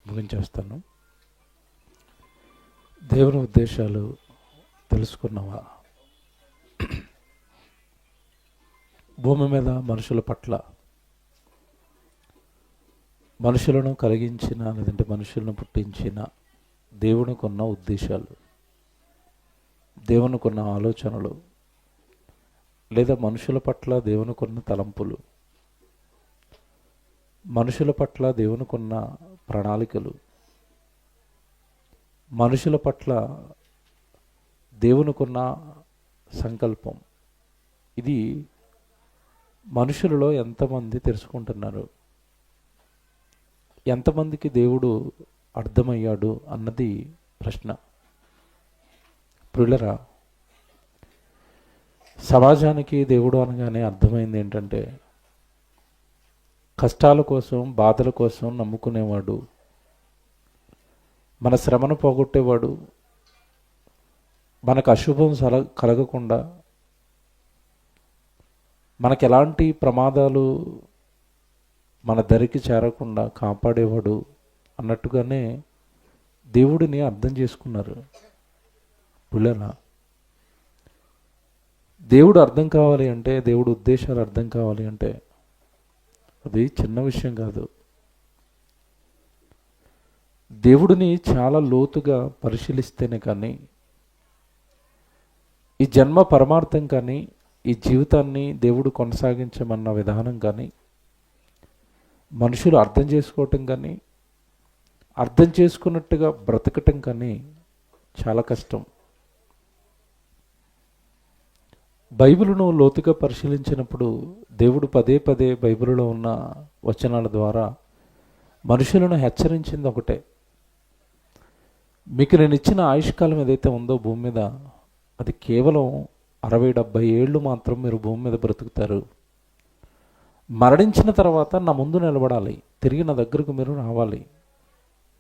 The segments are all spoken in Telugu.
ముగించేస్తాను. దేవుని ఉద్దేశాలు తెలుసుకున్నావా? భూమి మీద మనుషుల పట్ల, మనుషులను కలిగించిన లేదంటే మనుషులను పుట్టించిన దేవునికున్న ఉద్దేశాలు, దేవునికున్న ఆలోచనలు, లేదా మనుషుల పట్ల దేవునికున్న తలంపులు, మనుషుల పట్ల దేవునికున్న ప్రణాళికలు, మనుషుల పట్ల దేవునికున్న సంకల్పం, ఇది మనుషులలో ఎంతమంది తెలుసుకుంటున్నారు? ఎంతమందికి దేవుడు అర్థమయ్యాడు అన్నది ప్రశ్న. ప్రియులరా, సమాజానికి దేవుడు అనగానే అర్థమైంది ఏంటంటే, కష్టాల కోసం, బాధల కోసం నమ్ముకునేవాడు, మన శ్రమను పోగొట్టేవాడు, మనకు అశుభం కలగకుండా, మనకు ఎలాంటి ప్రమాదాలు మన దరికి చేరకుండా కాపాడేవాడు అన్నట్టుగానే దేవుడిని అర్థం చేసుకున్నారు. పుల్లరా, దేవుడు అర్థం కావాలి అంటే, దేవుడు ఉద్దేశాలు అర్థం కావాలి అంటే అది చిన్న విషయం కాదు. దేవుడిని చాలా లోతుగా పరిశీలిస్తేనే కానీ, ఈ జన్మ పరమార్థం కానీ, ఈ జీవితాన్ని దేవుడు కొనసాగించమన్న విధానం కానీ, మనుషులు అర్థం చేసుకోవటం కానీ, అర్థం చేసుకున్నట్టుగా బ్రతకటం కానీ చాలా కష్టం. బైబిలును లోతుగా పరిశీలించినప్పుడు దేవుడు పదే పదే బైబిలులో ఉన్న వచనాల ద్వారా మనుషులను హెచ్చరించింది ఒకటే: మీకు నేను ఇచ్చిన ఆయుష్కాలం ఏదైతే ఉందో భూమి మీద, అది కేవలం 60-70 ఏళ్ళు మాత్రం మీరు భూమి మీద బ్రతుకుతారు. మరణించిన తర్వాత నా ముందు నిలబడాలి, తిరిగి నా దగ్గరకు మీరు రావాలి.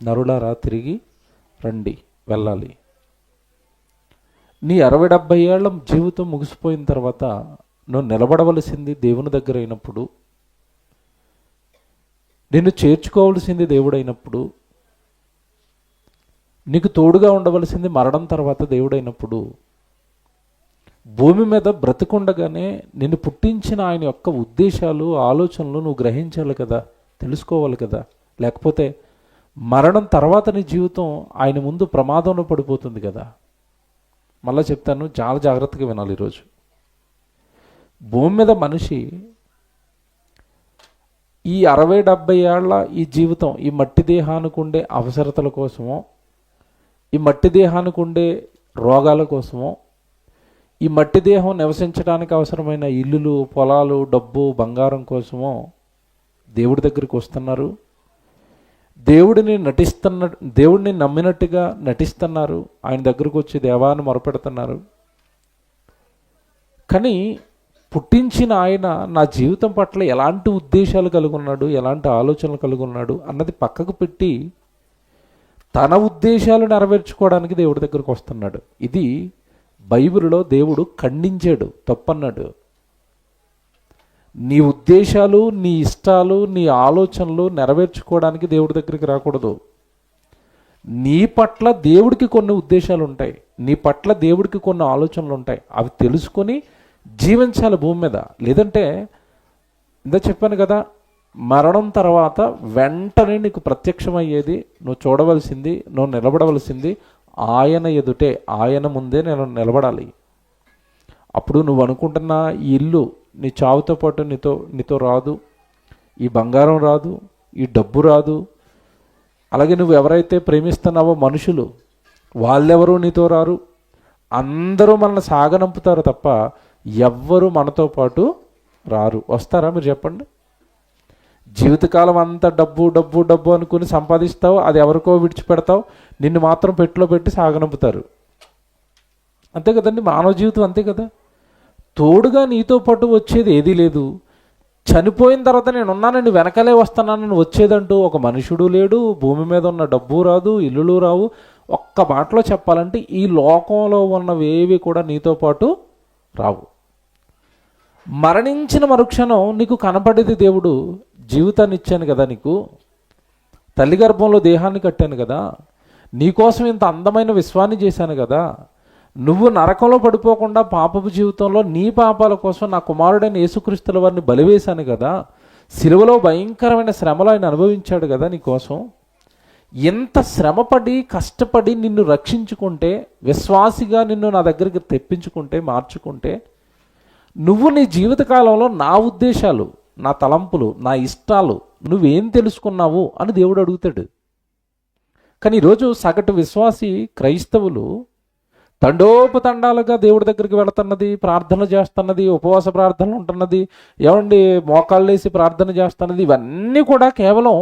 నరులారా తిరిగి రండి, వెళ్ళాలి. నీ 60-70 ఏళ్ల జీవితం ముగిసిపోయిన తర్వాత నువ్వు నిలబడవలసింది దేవుని దగ్గర అయినప్పుడు, నిన్ను చేర్చుకోవలసింది దేవుడైనప్పుడు, నీకు తోడుగా ఉండవలసింది మరణం తర్వాత దేవుడైనప్పుడు, భూమి మీద బ్రతికుండగానే నిన్ను పుట్టించిన ఆయన యొక్క ఉద్దేశాలు, ఆలోచనలు నువ్వు గ్రహించాలి కదా, తెలుసుకోవాలి కదా. లేకపోతే మరణం తర్వాత నీ జీవితం ఆయన ముందు ప్రమాదంలో పడిపోతుంది కదా. మళ్ళీ చెప్తాను, చాలా జాగ్రత్తగా వినాలి. ఈరోజు భూమి మీద మనిషి ఈ 60-70 ఏళ్ల ఈ జీవితం, ఈ మట్టి దేహానికి ఉండే అవసరతల కోసమో, ఈ మట్టి దేహానికి ఉండే రోగాల కోసమో, ఈ మట్టి దేహం నివసించడానికి అవసరమైన ఇల్లులు, పొలాలు, డబ్బు, బంగారం కోసమో దేవుడి దగ్గరికి వస్తున్నారు. దేవుడిని నమ్మినట్టుగా నటిస్తున్నారు. ఆయన దగ్గరకు వచ్చి దేవాన్ని మొరపెడుతున్నారు. కానీ పుట్టించిన ఆయన నా జీవితం పట్ల ఎలాంటి ఉద్దేశాలు కలిగి ఉన్నాడు, ఎలాంటి ఆలోచనలు కలిగి ఉన్నాడు అన్నది పక్కకు పెట్టి తన ఉద్దేశాలు నెరవేర్చుకోవడానికి దేవుడి దగ్గరకు వస్తున్నాడు. ఇది బైబిల్లో దేవుడు ఖండించాడు, తప్పన్నాడు. నీ ఉద్దేశాలు, నీ ఇష్టాలు, నీ ఆలోచనలు నెరవేర్చుకోవడానికి దేవుడి దగ్గరికి రాకూడదు. నీ పట్ల దేవుడికి కొన్ని ఉద్దేశాలు ఉంటాయి, నీ పట్ల దేవుడికి కొన్ని ఆలోచనలు ఉంటాయి. అవి తెలుసుకొని జీవించాలి భూమి మీద. లేదంటే ఇందా చెప్పాను కదా, మరణం తర్వాత వెంటనే నీకు ప్రత్యక్షమయ్యేది, నువ్వు చూడవలసింది, నువ్వు నిలబడవలసింది ఆయన ఎదుటే, ఆయన ముందే నేను నిలబడాలి. అప్పుడు నువ్వు అనుకుంటున్న ఈ ఇల్లు నీ చావుతో పాటు నీతో రాదు, ఈ బంగారం రాదు, ఈ డబ్బు రాదు. అలాగే నువ్వు ఎవరైతే ప్రేమిస్తున్నావో మనుషులు, వాళ్ళెవరూ నీతో రారు. అందరూ మనల్ని సాగనంపుతారు తప్ప ఎవ్వరూ మనతో పాటు రారు. వస్తారా మీరు చెప్పండి? జీవితకాలం అంతా డబ్బు డబ్బు డబ్బు అనుకుని సంపాదిస్తావు, అది ఎవరికో విడిచిపెడతావు, నిన్ను మాత్రం పెట్టిలో పెట్టి సాగనంపుతారు. అంతే కదండి, మానవ జీవితం అంతే కదా. తోడుగా నీతో పాటు వచ్చేది ఏదీ లేదు. చనిపోయిన తర్వాత నేను ఉన్నానండి, వెనకాలే వస్తున్నానని వచ్చేదంటూ ఒక మనుషుడు లేడు. భూమి మీద ఉన్న డబ్బు రాదు, ఇల్లులు రావు. ఒక్క మాటలో చెప్పాలంటే ఈ లోకంలో ఉన్నవేవి కూడా నీతో పాటు రావు. మరణించిన మరుక్షణం నీకు కనపడేది దేవుడు. జీవితాన్ని ఇచ్చాను కదా నీకు, తల్లి గర్భంలో దేహాన్ని కట్టాను కదా, నీకోసం ఇంత అందమైన విశ్వాన్ని చేశాను కదా, నువ్వు నరకంలో పడిపోకుండా పాపపు జీవితంలో నీ పాపాల కోసం నా కుమారుడైన యేసుక్రీస్తుల వారిని బలివేశాను కదా, సిలువలో భయంకరమైన శ్రమలు ఆయన అనుభవించాడు కదా నీకోసం. ఎంత శ్రమపడి కష్టపడి నిన్ను రక్షించుకుంటే, విశ్వాసిగా నిన్ను నా దగ్గరికి తెప్పించుకుంటే, మార్చుకుంటే, నువ్వు నీ జీవితకాలంలో నా ఉద్దేశాలు, నా తలంపులు, నా ఇష్టాలు నువ్వేం తెలుసుకున్నావు అని దేవుడు అడుగుతాడు. కానీ ఈరోజు సగటు విశ్వాసి క్రైస్తవులు తండోపతండాలుగా దేవుడి దగ్గరికి వెళుతున్నది, ప్రార్థనలు చేస్తున్నది, ఉపవాస ప్రార్థనలు ఉంటున్నది, ఏమండి మోకాళ్ళు వేసి ప్రార్థన చేస్తున్నది, ఇవన్నీ కూడా కేవలం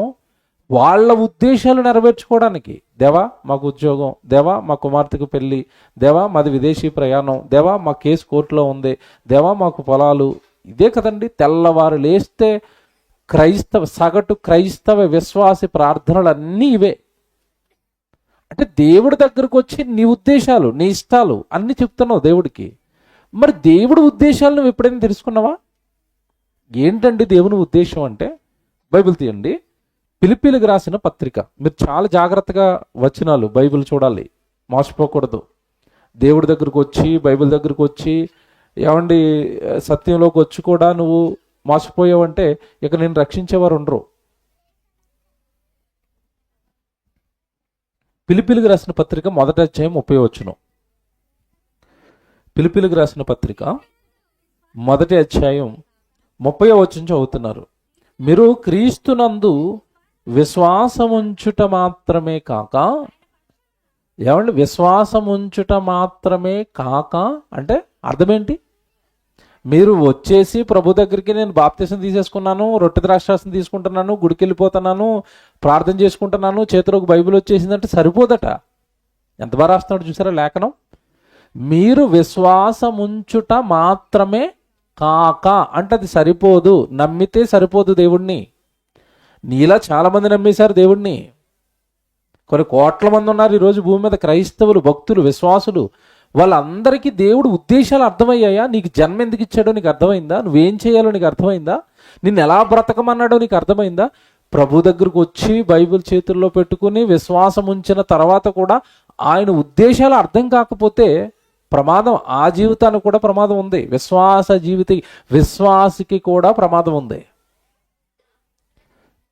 వాళ్ళ ఉద్దేశాలు నెరవేర్చుకోవడానికి. దేవా మాకు ఉద్యోగం, దేవా మా కుమార్తెకు పెళ్ళి, దేవా మాది విదేశీ ప్రయాణం, దేవా మా కేసు కోర్టులో ఉంది, దేవా మాకు పొలాలు. ఇదే కదండి తెల్లవారు లేస్తే సగటు క్రైస్తవ విశ్వాసి ప్రార్థనలు అన్నీ ఇవే. అంటే దేవుడి దగ్గరకు వచ్చి నీ ఉద్దేశాలు, నీ ఇష్టాలు అన్నీ చెప్తున్నావు దేవుడికి. మరి దేవుడి ఉద్దేశాలు నువ్వు ఎప్పుడైనా తెలుసుకున్నావా? ఏంటండి దేవుని ఉద్దేశం అంటే, బైబిల్ తీయండి, ఫిలిప్పీలకు రాసిన పత్రిక. మీరు చాలా జాగ్రత్తగా వచనాలు బైబిల్ చూడాలి, మోసపోకూడదు. దేవుడి దగ్గరకు వచ్చి, బైబిల్ దగ్గరకు వచ్చి, ఏమండి సత్యంలోకి వచ్చి కూడా నువ్వు మోసపోయావంటే ఇక నేను రక్షించేవారు ఉండరు. ఫిలిప్పీలకు రాసిన పత్రిక 1వ అధ్యాయం 30వ వచనం. ఫిలిప్పీలకు రాసిన పత్రిక 1వ అధ్యాయం 30వ వచనం చదువుతున్నారు. మీరు క్రీస్తునందు విశ్వాసముంచుట మాత్రమే కాక, ఏమండి విశ్వాసముంచుట మాత్రమే కాక అంటే అర్థమేంటి? మీరు వచ్చేసి ప్రభు దగ్గరికి నేను బాప్తిసం తీసేసుకున్నాను, రొట్టె ద్రాక్షాసం తీసుకుంటున్నాను, గుడికి వెళ్ళిపోతున్నాను, ప్రార్థన చేసుకుంటున్నాను, చేతిలోకి బైబిల్ వచ్చేసిందంటే సరిపోదట. ఎంత బాగా రాస్తున్నాడు చూసారా లేఖనం. మీరు విశ్వాసముంచుట మాత్రమే కాక అంటే అది సరిపోదు. నమ్మితే సరిపోదు దేవుణ్ణి. నీలా చాలామంది నమ్మేశారు దేవుణ్ణి. కొన్ని కోట్ల మంది ఉన్నారు ఈరోజు భూమి మీద, క్రైస్తవులు, భక్తులు, విశ్వాసులు. వాళ్ళందరికీ దేవుడు ఉద్దేశాలు అర్థమయ్యాయా? నీకు జన్మ ఎందుకు ఇచ్చాడో నీకు అర్థమైందా? నువ్వేం చేయాలో నీకు అర్థమైందా? నిన్ను ఎలా బ్రతకమన్నాడో నీకు అర్థమైందా? ప్రభు దగ్గరకు వచ్చి బైబిల్ చేతుల్లో పెట్టుకుని విశ్వాసం ఉంచిన తర్వాత కూడా ఆయన ఉద్దేశాలు అర్థం కాకపోతే ప్రమాదం. ఆ జీవితానికి కూడా ప్రమాదం ఉంది. విశ్వాసికి కూడా ప్రమాదం ఉంది.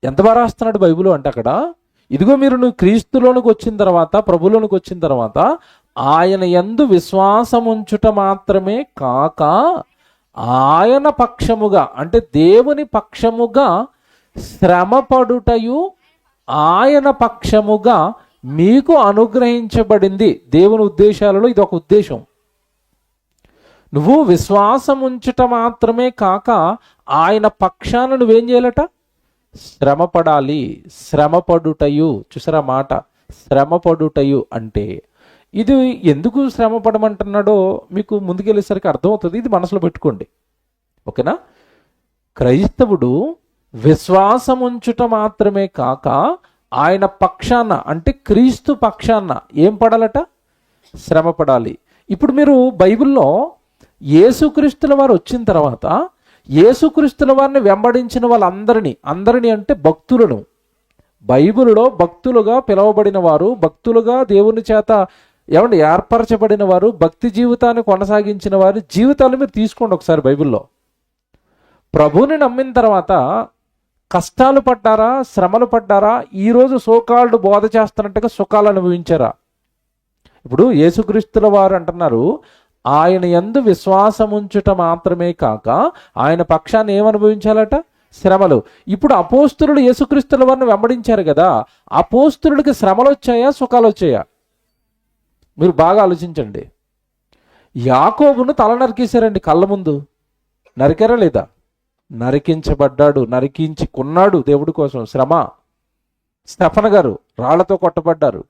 ఎంత బాగా రాస్తున్నాడు బైబిల్ అంటే అక్కడ, ఇదిగో మీరు నువ్వు క్రీస్తులోనికి వచ్చిన తర్వాత, ప్రభులోనికి వచ్చిన తర్వాత ఆయన యందు విశ్వాసముంచుట మాత్రమే కాక ఆయన పక్షముగా అంటే దేవుని పక్షముగా శ్రమపడుటయు ఆయన పక్షముగా మీకు అనుగ్రహించబడింది. దేవుని ఉద్దేశాలలో ఇది ఒక ఉద్దేశం. నువ్వు విశ్వాసం ఉంచుట మాత్రమే కాక ఆయన పక్షాన నువ్వేం చేయాలట? శ్రమపడాలి. శ్రమపడుటయు, చూసారా మాట, శ్రమపడుటయు అంటే ఇది ఎందుకు శ్రమ పడమంటున్నాడో మీకు ముందుకెళ్ళేసరికి అర్థమవుతుంది. ఇది మనసులో పెట్టుకోండి, ఓకేనా? క్రైస్తవుడు విశ్వాసం ఉంచుట మాత్రమే కాక ఆయన పక్షాన అంటే క్రీస్తు పక్షాన ఏం పడాలట? శ్రమ పడాలి. ఇప్పుడు మీరు బైబిల్లో యేసుక్రీస్తుల వారు వచ్చిన తర్వాత యేసుక్రీస్తుల వారిని వెంబడించిన వాళ్ళందరినీ అంటే భక్తులను, బైబిల్లో భక్తులుగా పిలువబడిన వారు, భక్తులుగా దేవుని చేత ఏమంటే ఏర్పరచబడిన వారు, భక్తి జీవితాన్ని కొనసాగించిన వారి జీవితాలు మీరు తీసుకోండి ఒకసారి. బైబిల్లో ప్రభువుని నమ్మిన తర్వాత కష్టాలు పడ్డారా, శ్రమలు పడ్డారా, ఈరోజు సోకాల్డ్ బోధ చేస్తున్నట్టుగా సుఖాలు అనుభవించారా? ఇప్పుడు యేసుక్రీస్తుల వారు అంటున్నారు, ఆయన యందు విశ్వాసముంచుట మాత్రమే కాక ఆయన పక్షాన్ని ఏమనుభవించాలట? శ్రమలు. ఇప్పుడు అపోస్తులుడు యేసుక్రీస్తుల వారిని వెంబడించారు కదా, అపోస్తులుడికి శ్రమలు వచ్చాయా, సుఖాలు వచ్చాయా? మీరు బాగా ఆలోచించండి. యాకోబును తల నరికేశారండి కళ్ళ ముందు. నరికారా లేదా? నరికించబడ్డాడు, నరికించి కొన్నాడు దేవుడి కోసం. శ్రమ. స్టెఫన్ గారు రాళ్లతో కొట్టబడ్డారు.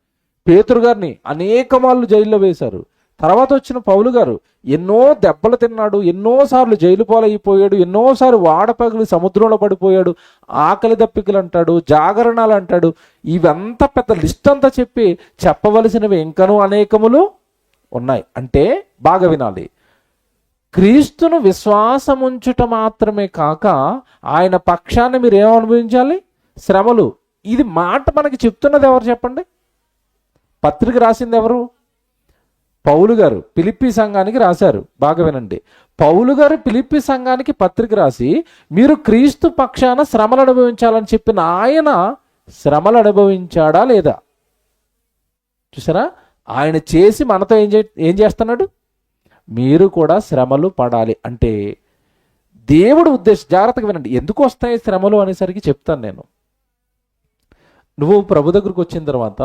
పేతురు గారిని అనేక మార్లు జైల్లో వేశారు. తర్వాత వచ్చిన పౌలు గారు ఎన్నో దెబ్బలు తిన్నాడు, ఎన్నోసార్లు జైలు పాలైపోయాడు, ఎన్నోసార్లు వాడపగిలి సముద్రంలో పడిపోయాడు, ఆకలి దప్పికలు అంటాడు, జాగరణాలు అంటాడు. ఇవంతా పెద్ద లిస్ట్ అంతా చెప్పవలసినవి ఇంకనూ అనేకములు ఉన్నాయి. అంటే బాగా వినాలి, క్రీస్తును విశ్వాసముంచుట మాత్రమే కాక ఆయన పక్షాన్ని మీరు ఏమనుభవించాలి? శ్రమలు. ఇది మాట మనకి చెప్తున్నది ఎవరు చెప్పండి? పత్రిక రాసింది ఎవరు? పౌలు గారు ఫిలిప్పీ సంఘానికి రాశారు. బాగా వినండి. పౌలు గారు ఫిలిప్పీ సంఘానికి పత్రిక రాసి మీరు క్రీస్తు పక్షాన శ్రమలు అనుభవించాలని చెప్పిన ఆయన శ్రమలు అనుభవించాడా లేదా? చూసారా? ఆయన చేసి మనతో ఏం చేస్తున్నాడు? మీరు కూడా శ్రమలు పడాలి అంటే దేవుడు ఉద్దేశం. జాగ్రత్తగా వినండి. ఎందుకు వస్తాయి శ్రమలు అనేసరికి చెప్తాను నేను. నువ్వు ప్రభు దగ్గరకు వచ్చిన తర్వాత,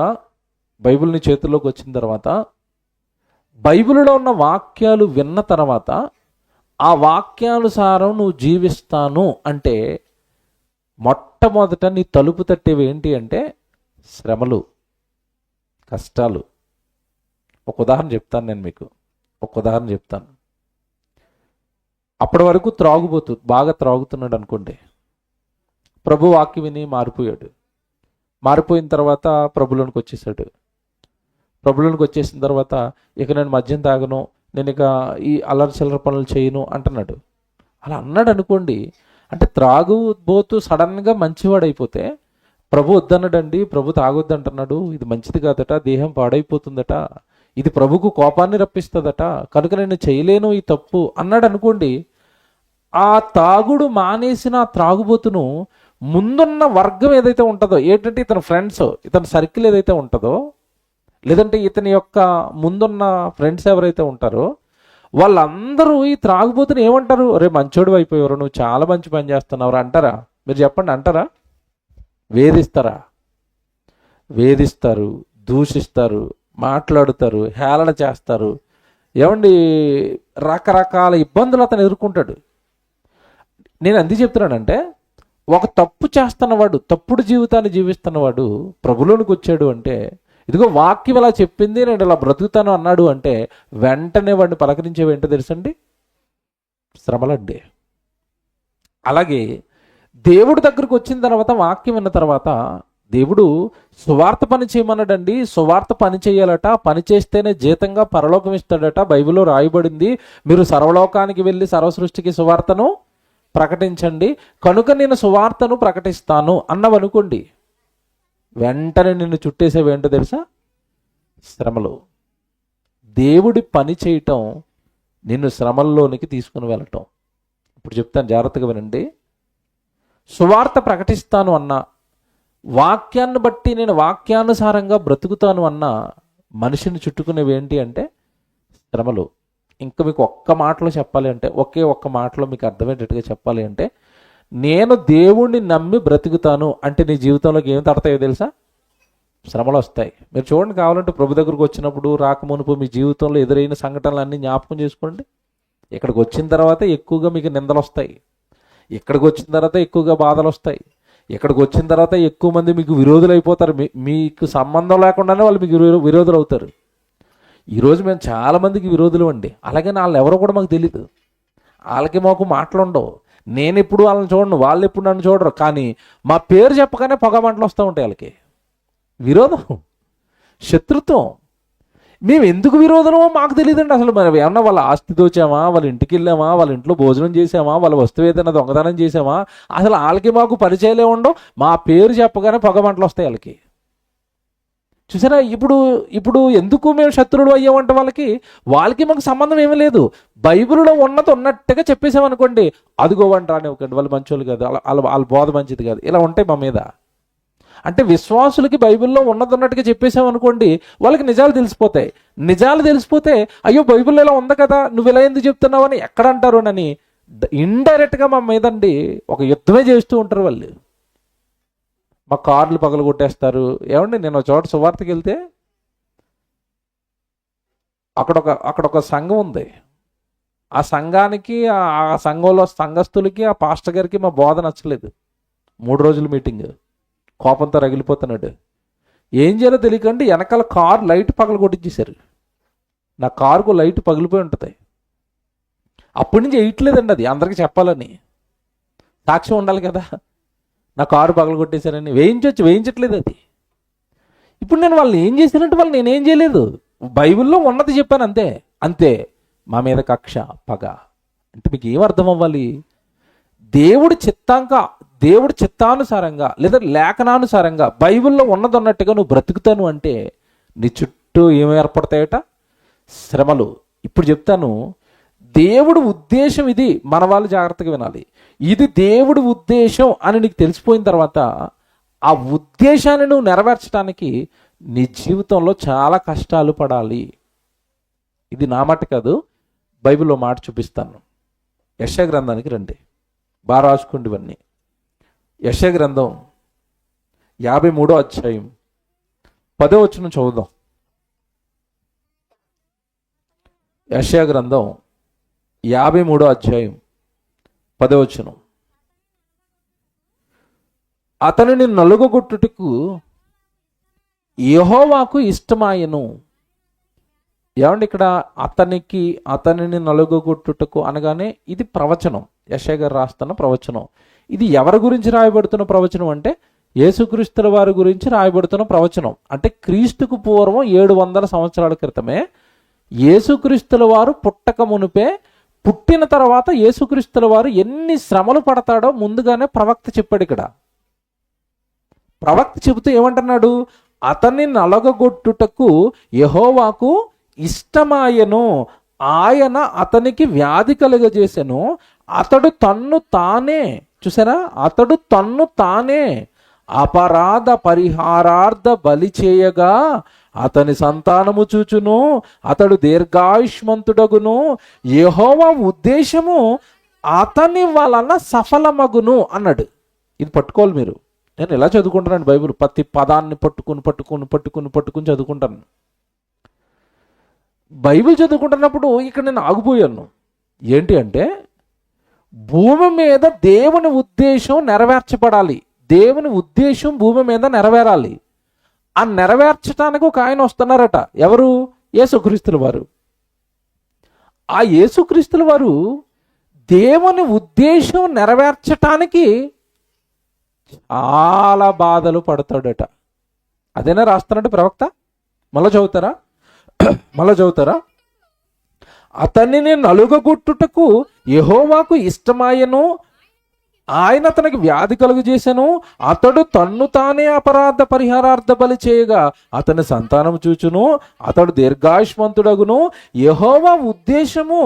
బైబిల్ని చేతుల్లోకి వచ్చిన తర్వాత, బైబిల్లో ఉన్న వాక్యాలు విన్న తర్వాత ఆ వాక్యానుసారం నువ్వు జీవిస్తాను అంటే మొట్టమొదట నీ తలుపు తట్టేవి ఏంటి అంటే శ్రమలు, కష్టాలు. ఒక ఉదాహరణ చెప్తాను నేను మీకు. అప్పటి వరకు త్రాగుబోతు, బాగా త్రాగుతున్నాడు అనుకోండి. ప్రభు వాక్యం విని మారిపోయాడు. మారిపోయిన తర్వాత ప్రభులోనికి వచ్చేసాడు. ప్రభులోనికి వచ్చేసిన తర్వాత ఇక నేను మద్యం తాగను, నేను ఇక ఈ అల్లరి చిల్లర పనులు చేయను అంటున్నాడు. అలా అన్నాడు అనుకోండి. అంటే త్రాగుబోతు సడన్గా మంచివాడైపోతే, ప్రభు వద్దన్నాడండి, ప్రభు తాగొద్దు అంటున్నాడు, ఇది మంచిది కాదట, దేహం పాడైపోతుందట, ఇది ప్రభుకు కోపాన్ని రప్పిస్తుందట, కనుక నేను చేయలేను ఈ తప్పు అన్నాడు అనుకోండి. ఆ తాగుడు మానేసిన త్రాగుబోతును ముందున్న వర్గం ఏదైతే ఉంటుందో, ఏంటంటే ఇతని ఫ్రెండ్స్, ఇతని సర్కిల్ ఏదైతే ఉంటుందో, లేదంటే ఇతని యొక్క ముందున్న ఫ్రెండ్స్ ఎవరైతే ఉంటారో వాళ్ళందరూ ఈ త్రాగుబోతుని ఏమంటారు? రే మంచోడు అయిపోయారు, నువ్వు చాలా మంచి పని చేస్తున్నావు అంటారా? మీరు చెప్పండి, అంటారా? వేధిస్తారు, దూషిస్తారు, మాట్లాడుతారు, హేళన చేస్తారు. ఏమండి, రకరకాల ఇబ్బందులు అతను ఎదుర్కొంటాడు. నేను ఎందుకు చెప్తున్నానంటే, ఒక తప్పు చేస్తున్నవాడు, తప్పుడు జీవితాన్ని జీవిస్తున్నవాడు ప్రభులోనికి వచ్చాడు అంటే, ఇదిగో వాక్యం ఇలా చెప్పింది, నేను ఇలా బ్రతుకుతాను అన్నాడు అంటే వెంటనే వాడిని పలకరించేవి ఏంటో తెలుసండి? శ్రమలండి. అలాగే దేవుడి దగ్గరకు వచ్చిన తర్వాత, వాక్యం విన్న తర్వాత, దేవుడు సువార్త పని చేయమన్నాడండి. సువార్త పని చేయాలట, పని చేస్తేనే జీతంగా పరలోకం ఇస్తాడట. బైబిల్లో రాయబడింది, మీరు సర్వలోకానికి వెళ్ళి సర్వసృష్టికి సువార్తను ప్రకటించండి, కనుక నేను సువార్తను ప్రకటిస్తాను అన్నవనుకోండి, వెంటనే నిన్ను చుట్టేసేవి ఏంటో తెలుసా? శ్రమలు. దేవుడి పని చేయటం నిన్ను శ్రమల్లోనికి తీసుకుని వెళ్ళటం. ఇప్పుడు చెప్తాను, జాగ్రత్తగా వినండి. సువార్త ప్రకటిస్తాను అన్న, వాక్యాన్ని బట్టి నేను వాక్యానుసారంగా బ్రతుకుతాను అన్న మనిషిని చుట్టుకునేవి ఏంటి అంటే శ్రమలు. ఇంకా మీకు ఒక్క మాటలో చెప్పాలి అంటే, ఒక్క మాటలో మీకు అర్థమయ్యేటట్టుగా చెప్పాలి అంటే, నేను దేవుణ్ణి నమ్మి బ్రతుకుతాను అంటే నీ జీవితంలోకి ఏం తడతాయో తెలుసా? శ్రమలు వస్తాయి. మీరు చూడండి, కావాలంటే ప్రభు దగ్గరకు వచ్చినప్పుడు, రాకమునుపు మీ జీవితంలో ఎదురైన సంఘటనలన్నీ జ్ఞాపకం చేసుకోండి. ఇక్కడికి వచ్చిన తర్వాత ఎక్కువగా మీకు నిందలు వస్తాయి, ఇక్కడికి వచ్చిన తర్వాత ఎక్కువగా బాధలు వస్తాయి, ఇక్కడికి వచ్చిన తర్వాత ఎక్కువ మంది మీకు విరోధులు అయిపోతారు. మీకు సంబంధం లేకుండానే వాళ్ళు మీకు విరోధులు అవుతారు. ఈరోజు మేము చాలామందికి విరోధులు అండి. అలాగే వాళ్ళు ఎవరో కూడా మాకు తెలీదు, వాళ్ళకి మాకు మాటలు ఉండవు. నేను ఎప్పుడు వాళ్ళని చూడను, వాళ్ళు ఎప్పుడు నన్ను చూడరు. కానీ మా పేరు చెప్పగానే పొగ మంటలు వస్తూ ఉంటాయి. వాళ్ళకి విరోధం, శత్రుత్వం. మేము ఎందుకు విరోధమో మాకు తెలియదండి. అసలు మనం ఏమన్నా వాళ్ళ ఆస్తి దోచామా, వాళ్ళ ఇంటికి వెళ్ళామా, వాళ్ళ ఇంట్లో భోజనం చేసామా, వాళ్ళ వస్తువు ఏదైనా దొంగతనం చేసామా, అసలు వాళ్ళకి మాకు పరిచయాలే ఉండవు. మా పేరు చెప్పగానే పొగ మంటలు వస్తాయి వాళ్ళకి. చూసారా? ఇప్పుడు ఎందుకు మేము శత్రువులు అయ్యామంటే వాళ్ళకి మాకు సంబంధం ఏమీ లేదు. బైబిల్లో ఉన్నది ఉన్నట్టుగా చెప్పేసామనుకోండి, అదిగోవండి రానివ్వకండి, వాళ్ళు మంచోళ్ళు కాదు, వాళ్ళ బోధ మంచిది కాదు, ఇలా ఉంటాయి మా మీద. అంటే విశ్వాసులకి బైబిల్లో ఉన్నది ఉన్నట్టుగా చెప్పేసామనుకోండి, వాళ్ళకి నిజాలు తెలిసిపోతాయి. నిజాలు తెలిసిపోతే, అయ్యో బైబిల్లో ఇలా ఉంది కదా, నువ్వు ఇలా ఎందుకు చెప్తున్నావు అని ఎక్కడ అంటారు అని ఇండైరెక్ట్గా మా మీదండి ఒక యుద్ధమే చేస్తూ ఉంటారు వాళ్ళు. మా కార్లు పగలు కొట్టేస్తారు. ఏమండి, నేను ఒక చోట సువార్తకి వెళ్తే అక్కడ ఒక సంఘం ఉంది. ఆ సంఘానికి, ఆ సంఘంలో సంఘస్థులకి, ఆ పాస్టర్ గారికి మా బోధ నచ్చలేదు. 3 రోజుల మీటింగ్, కోపంతో రగిలిపోతున్నాడు. ఏం చేయాలో తెలియకండి వెనకాల కారు లైట్ పగలు కొట్టించేశారు. నా కారుకు లైట్ పగిలిపోయి ఉంటుంది. అప్పటి నుంచి వేయట్లేదండి, అది అందరికీ చెప్పాలని సాక్ష్యం ఉండాలి కదా. నా కారు పగలు కొట్టేశారని వేయించట్లేదు అది. ఇప్పుడు నేను వాళ్ళని ఏం చేసినట్టు, వాళ్ళు నేనేం చేయలేదు, బైబిల్లో ఉన్నది చెప్పాను అంతే. మా మీద కక్ష, పగ అంటే మీకు ఏం అర్థం అవ్వాలి? దేవుడి చిత్తానుసారంగా లేదా లేఖనానుసారంగా బైబిల్లో ఉన్నదన్నట్టుగా నువ్వు బ్రతుకుతాను అంటే నీ చుట్టూ ఏమి ఏర్పడతాయట? శ్రమలు. ఇప్పుడు చెప్తాను, దేవుడు ఉద్దేశం ఇది. మన వాళ్ళు జాగ్రత్తగా వినాలి. ఇది దేవుడి ఉద్దేశం అని నీకు తెలిసిపోయిన తర్వాత ఆ ఉద్దేశాన్ని నువ్వు నెరవేర్చడానికి నీ జీవితంలో చాలా కష్టాలు పడాలి. ఇది నా మాట కాదు, బైబిల్లో మాట చూపిస్తాను. యెషయా గ్రంథానికి రండి, బాగా రాసుకోండి ఇవన్నీ. యెషయా గ్రంథం 53వ అధ్యాయం 10వ వచనం చదువుదాం. యెషయా గ్రంథం 53వ అధ్యాయం 10వ వచనం. అతనిని నలుగగొట్టుటకు యెహోవాకు ఇష్టమాయెను. ఏమండి, ఇక్కడ అతనిని నలుగగొట్టుటకు అనగానే ఇది ప్రవచనం. యెషయా గారు రాస్తున్న ప్రవచనం. ఇది ఎవరి గురించి రాయబడుతున్న ప్రవచనం అంటే యేసుక్రీస్తుల వారి గురించి రాయబడుతున్న ప్రవచనం. అంటే క్రీస్తుకు పూర్వం 700 సంవత్సరాల క్రితమే, యేసుక్రీస్తుల వారు పుట్టక మునిపే, పుట్టిన తర్వాత యేసుక్రీస్తుల వారు ఎన్ని శ్రమలు పడతాడో ముందుగానే ప్రవక్త చెప్పాడు. ఇక్కడ ప్రవక్త చెబుతూ ఏమంటున్నాడు? అతన్ని నలగగొట్టుటకు యెహోవాకు ఇష్టమాయెను, ఆయన అతనికి వ్యాధి కలుగజేసెను, అతడు తన్ను తానే, చూసారా, అతడు తన్ను తానే అపరాధ పరిహారార్థ బలి చేయగా అతని సంతానము చూచును, అతడు దీర్ఘాయుష్మంతుడగును, యెహోవా ఉద్దేశము అతని వలన సఫలమగును అన్నాడు. ఇది పట్టుకోవాలి మీరు. నేను ఎలా చదువుకుంటానండి బైబిల్, ప్రతి పదాన్ని పట్టుకుని చదువుకుంటాను. బైబిల్ చదువుకుంటున్నప్పుడు ఇక్కడ నేను ఆగిపోయాను. ఏంటి అంటే, భూమి మీద దేవుని ఉద్దేశం నెరవేర్చబడాలి. దేవుని ఉద్దేశం భూమి మీద నెరవేరాలి. ఆ నెరవేర్చడానికి ఒక ఆయన వస్తున్నారట. ఎవరు? యేసుక్రీస్తుల వారు. ఆ యేసుక్రీస్తుల వారు దేవుని ఉద్దేశం నెరవేర్చటానికి చాలా బాధలు పడతాడట. అదేనా రాస్తున్నాడు ప్రవక్త? మళ్ళా చదువుతారా? అతనిని నలుగగొట్టుటకు యెహోవాకు ఇష్టమాయెను, ఆయన అతనికి వ్యాధి కలుగజేసెను, అతడు తన్ను తానే అపరాధ పరిహారార్థ బలి చేయగా అతని సంతానం చూచును, అతడు దీర్ఘాయుష్మంతుడగును, యెహోవా ఉద్దేశము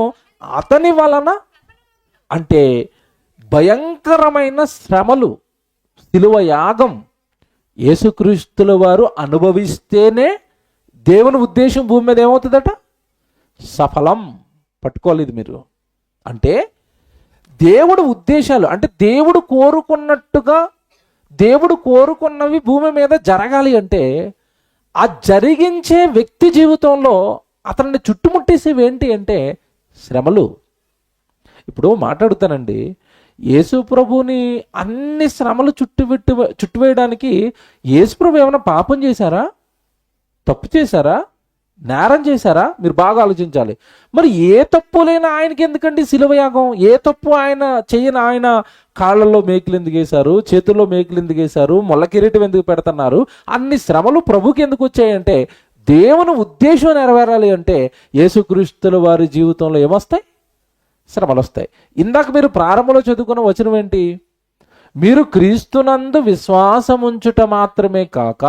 అతని వలన. అంటే భయంకరమైన శ్రమలు, శిలువ యాగం యేసుక్రీస్తుల వారు అనుభవిస్తేనే దేవుని ఉద్దేశం భూమి మీద ఏమవుతుందట? సఫలం. పట్టుకోవాలి ఇది మీరు. అంటే దేవుడు ఉద్దేశాలు, అంటే దేవుడు కోరుకున్నట్టుగా, దేవుడు కోరుకున్నవి భూమి మీద జరగాలి అంటే ఆ జరిగించే వ్యక్తి జీవితంలో అతన్ని చుట్టుముట్టేసేవి ఏంటి అంటే శ్రమలు. ఇప్పుడు మాట్లాడుతానండి, యేసు ప్రభుని అన్ని శ్రమలు చుట్టువేయడానికి యేసు ప్రభు ఏమైనా పాపం చేశారా? తప్పు చేశారా? నేరం చేశారా? మీరు బాగా ఆలోచించాలి. మరి ఏ తప్పు లేని ఆయనకి ఎందుకండి శిలువయాగం? ఏ తప్పు ఆయన చేయని ఆయన కాళ్ళల్లో మేకులు ఎందుకు వేశారు? చేతుల్లో మేకులు ఎందుకు వేశారు? మొల్ల కిరీటం ఎందుకు పెడుతున్నారు? అన్ని శ్రమలు ప్రభుకి ఎందుకు వచ్చాయంటే దేవుని ఉద్దేశం నెరవేరాలి అంటే యేసుక్రీస్తుల వారి జీవితంలో ఏమొస్తాయి? శ్రమలు వస్తాయి. ఇందాక మీరు ప్రారంభంలో చదువుకున్న వచనం ఏంటి? మీరు క్రీస్తునందు విశ్వాసముంచుట మాత్రమే కాక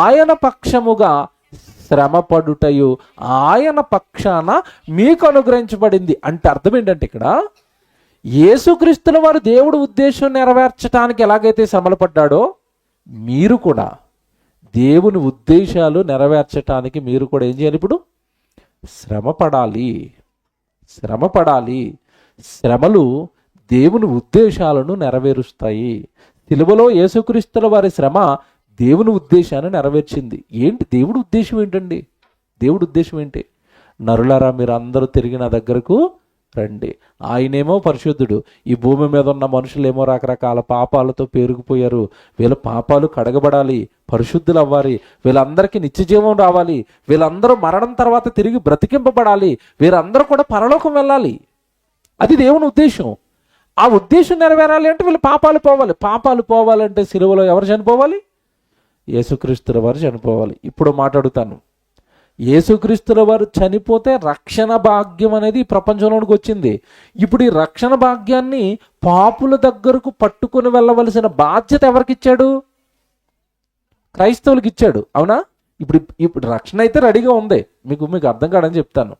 ఆయన పక్షముగా శ్రమపడుటయు ఆయన పక్షాన మీకు అనుగ్రహించబడింది. అంటే అర్థం ఏంటంటే ఇక్కడ యేసుక్రీస్తుల వారు దేవుడు ఉద్దేశం నెరవేర్చడానికి ఎలాగైతే శ్రమలు పడ్డాడో మీరు కూడా దేవుని ఉద్దేశాలు నెరవేర్చడానికి మీరు కూడా ఏం చేయాలి? ఇప్పుడు శ్రమపడాలి. శ్రమలు దేవుని ఉద్దేశాలను నెరవేరుస్తాయి. సిలువలో యేసుక్రీస్తుల వారి శ్రమ దేవుని ఉద్దేశాన్ని నెరవేర్చింది. ఏంటి దేవుడి ఉద్దేశం ఏంటండి? దేవుడి ఉద్దేశం ఏంటి? నరులారా మీరు అందరూ తిరిగి నా దగ్గరకు రండి. ఆయనేమో పరిశుద్ధుడు, ఈ భూమి మీద ఉన్న మనుషులేమో రకరకాల పాపాలతో పేరుకుపోయారు. వీళ్ళ పాపాలు కడగబడాలి, పరిశుద్ధులు అవ్వాలి, వీళ్ళందరికీ నిత్యజీవం రావాలి, వీళ్ళందరూ మరణం తర్వాత తిరిగి బ్రతికింపబడాలి, వీరందరూ కూడా పరలోకం వెళ్ళాలి. అది దేవుని ఉద్దేశం. ఆ ఉద్దేశం నెరవేరాలి అంటే వీళ్ళు పాపాలు పోవాలంటే సిలువలో ఎవరు చనిపోవాలి? యేసుక్రీస్తుల వారు చనిపోవాలి. ఇప్పుడు మాట్లాడుతాను, యేసుక్రీస్తుల వారు చనిపోతే రక్షణ భాగ్యం అనేది ఈ ప్రపంచంలోనికి వచ్చింది. ఇప్పుడు ఈ రక్షణ భాగ్యాన్ని పాపుల దగ్గరకు పట్టుకొని వెళ్ళవలసిన బాధ్యత ఎవరికి ఇచ్చాడు? క్రైస్తవులకు ఇచ్చాడు. అవునా? ఇప్పుడు రక్షణ అయితే రెడీగా ఉంది. మీకు అర్థం కాడని చెప్తాను.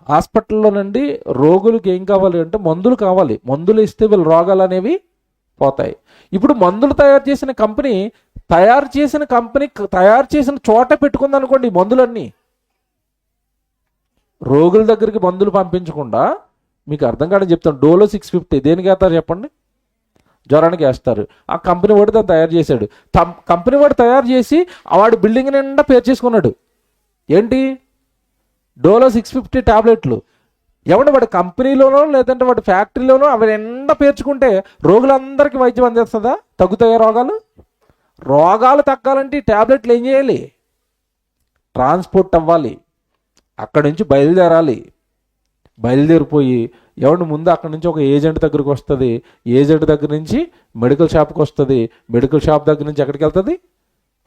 హాస్పిటల్లోనండి రోగులకు ఏం కావాలి అంటే మందులు కావాలి. మందులు ఇస్తే వీళ్ళ రోగాలు అనేవి పోతాయి. ఇప్పుడు మందులు తయారు చేసిన కంపెనీ తయారు చేసిన చోట పెట్టుకుంది అనుకోండి ఈ మందులన్నీ. రోగుల దగ్గరికి మందులు పంపించకుండా, మీకు అర్థం కాదని చెప్తాను, డోలో 650 దేనికి వేస్తారు చెప్పండి? జ్వరానికి వేస్తారు. ఆ కంపెనీ వాడు దాన్ని తయారు చేశాడు. కంపెనీ వాడు తయారు చేసి వాడు బిల్డింగ్ నిండా పేరు చేసుకున్నాడు. ఏంటి? డోలో 650 టాబ్లెట్లు. ఏమంటే వాడి కంపెనీలోనో లేదంటే వాడి ఫ్యాక్టరీలోనో అవి నిండా పేర్చుకుంటే రోగులందరికీ వైద్యం అందిస్తుందా? తగ్గుతాయా రోగాలు? రోగాలు తగ్గాలంటే ఈ టాబ్లెట్లు ఏం చేయాలి? ట్రాన్స్పోర్ట్ అవ్వాలి. అక్కడి నుంచి బయలుదేరిపోయి ఎవరి ముందు అక్కడి నుంచి ఒక ఏజెంట్ దగ్గరికి వస్తుంది. ఏజెంట్ దగ్గర నుంచి మెడికల్ షాప్కి వస్తుంది. మెడికల్ షాప్ దగ్గర నుంచి ఎక్కడికి వెళ్తుంది?